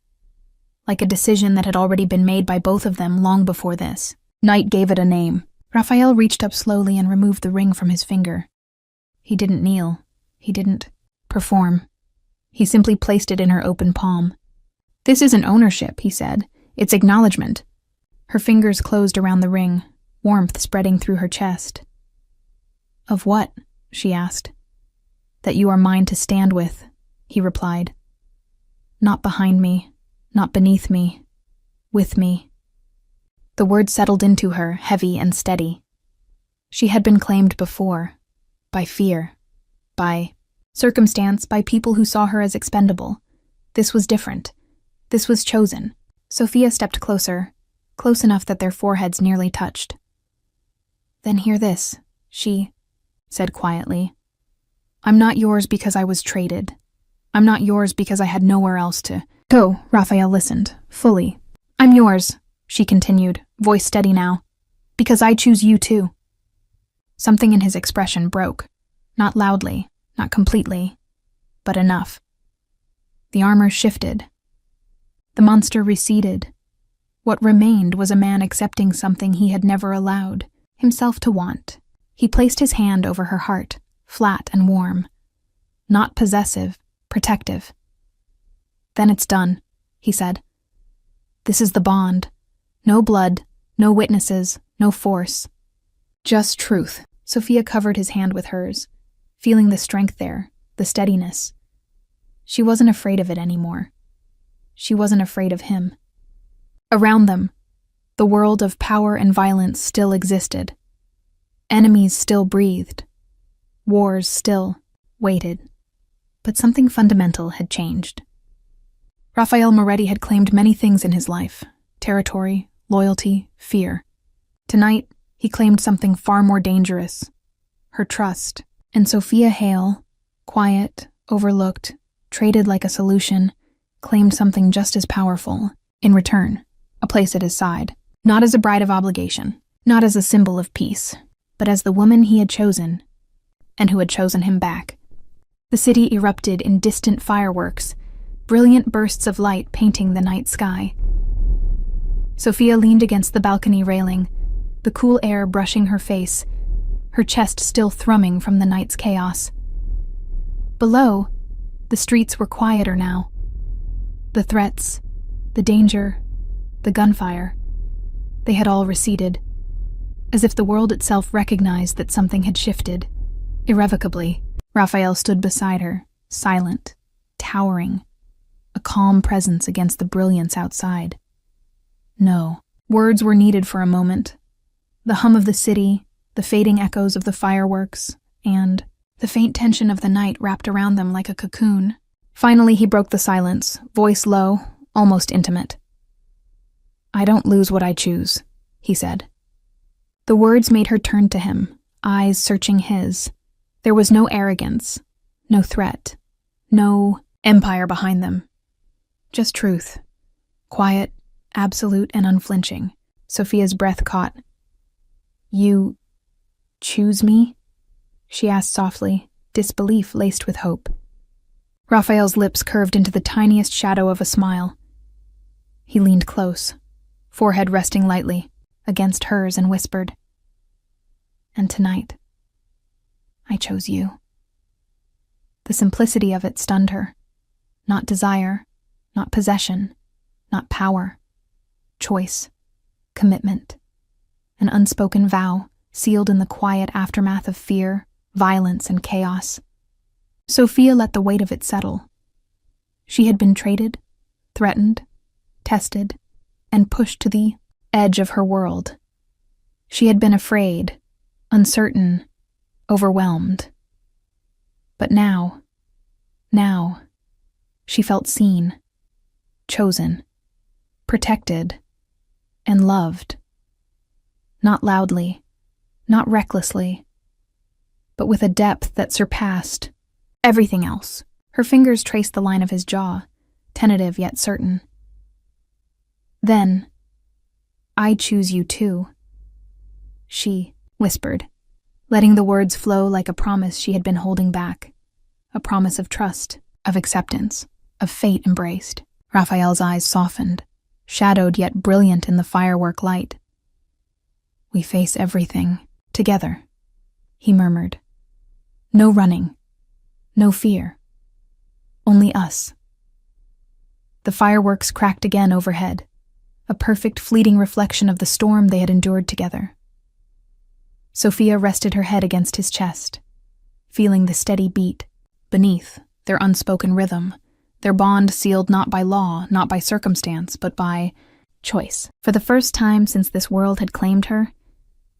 Like a decision that had already been made by both of them long before this. Night gave it a name. Raphael reached up slowly and removed the ring from his finger. He didn't kneel. He didn't perform. He simply placed it in her open palm. "This isn't ownership," he said. "It's acknowledgement." Her fingers closed around the ring, warmth spreading through her chest. "Of what?" she asked. "That you are mine to stand with," he replied. "Not behind me, not beneath me, with me." The word settled into her, heavy and steady. She had been claimed before, by fear, by circumstance, by people who saw her as expendable. This was different. This was chosen. Sophia stepped closer, close enough that their foreheads nearly touched. "Then hear this," she said quietly. "I'm not yours because I was traded. I'm not yours because I had nowhere else to go." Raphael listened, fully. "I'm yours," she continued, voice steady now, "because I choose you too." Something in his expression broke. Not loudly, not completely, but enough. The armor shifted. The monster receded. What remained was a man accepting something he had never allowed himself to want. He placed his hand over her heart, flat and warm. Not possessive, protective. "Then it's done," he said. "This is the bond. No blood, no witnesses, no force. Just truth." Sophia covered his hand with hers, feeling the strength there, the steadiness. She wasn't afraid of it anymore. She wasn't afraid of him. Around them, the world of power and violence still existed. Enemies still breathed. Wars still waited. But something fundamental had changed. Raphael Moretti had claimed many things in his life: territory, loyalty, fear. Tonight, he claimed something far more dangerous: her trust. And Sophia Hale, quiet, overlooked, traded like a solution, claimed something just as powerful. In return, a place at his side. Not as a bride of obligation, not as a symbol of peace, but as the woman he had chosen, and who had chosen him back. The city erupted in distant fireworks, brilliant bursts of light painting the night sky. Sophia leaned against the balcony railing, the cool air brushing her face, her chest still thrumming from the night's chaos. Below, the streets were quieter now. The threats, the danger, the gunfire, they had all receded, as if the world itself recognized that something had shifted, irrevocably. Raphael stood beside her, silent, towering, a calm presence against the brilliance outside. No, words were needed for a moment. The hum of the city, the fading echoes of the fireworks, and the faint tension of the night wrapped around them like a cocoon. Finally, he broke the silence, voice low, almost intimate. "I don't lose what I choose," he said. The words made her turn to him, eyes searching his. There was no arrogance, no threat, no empire behind them. Just truth, quiet, absolute and unflinching. Sophia's breath caught. "You choose me?" she asked softly, disbelief laced with hope. Raphael's lips curved into the tiniest shadow of a smile. He leaned close, forehead resting lightly against hers, and whispered, "And tonight, I chose you." The simplicity of it stunned her. Not desire, not possession, not power. Choice, commitment, an unspoken vow sealed in the quiet aftermath of fear, violence, and chaos. Sophia let the weight of it settle. She had been traded, threatened, tested, and pushed to the edge of her world. She had been afraid, uncertain, overwhelmed. But now, she felt seen, chosen, protected, and loved. Not loudly, not recklessly, but with a depth that surpassed everything else. Her fingers traced the line of his jaw, tentative yet certain. Then, "I choose you too," she whispered, letting the words flow like a promise she had been holding back, a promise of trust, of acceptance, of fate embraced. Raphael's eyes softened, shadowed yet brilliant in the firework light. "We face everything, together," he murmured. "No running, no fear, only us." The fireworks cracked again overhead, a perfect fleeting reflection of the storm they had endured together. Sophia rested her head against his chest, feeling the steady beat beneath, their unspoken rhythm, their bond sealed not by law, not by circumstance, but by choice. For the first time since this world had claimed her,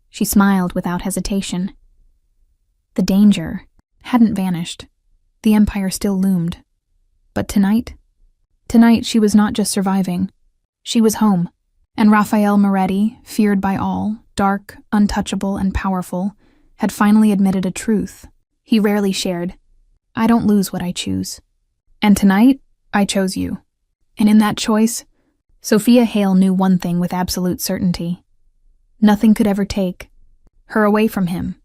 she smiled without hesitation. The danger hadn't vanished. The Empire still loomed. But tonight she was not just surviving. She was home. And Raphael Moretti, feared by all, dark, untouchable, and powerful, had finally admitted a truth he rarely shared. "I don't lose what I choose. And tonight, I chose you." And in that choice, Sophia Hale knew one thing with absolute certainty. Nothing could ever take her away from him.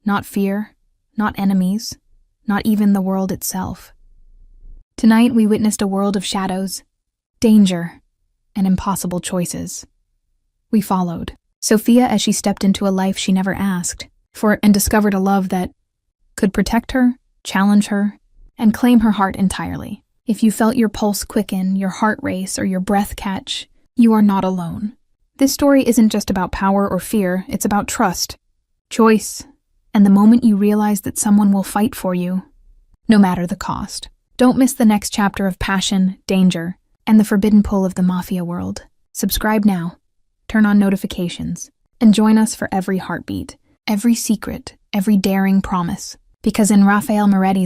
Not fear, not enemies, not even the world itself. Tonight we witnessed a world of shadows, danger, and impossible choices. We followed Sophia as she stepped into a life she never asked for and discovered a love that could protect her, challenge her, and claim her heart entirely. If you felt your pulse quicken, your heart race, or your breath catch, you are not alone. This story isn't just about power or fear, it's about trust, choice, and the moment you realize that someone will fight for you, no matter the cost. Don't miss the next chapter of passion, danger, and the forbidden pull of the Mafia world. Subscribe now, turn on notifications, and join us for every heartbeat, every secret, every daring promise. Because in Raphael Moretti's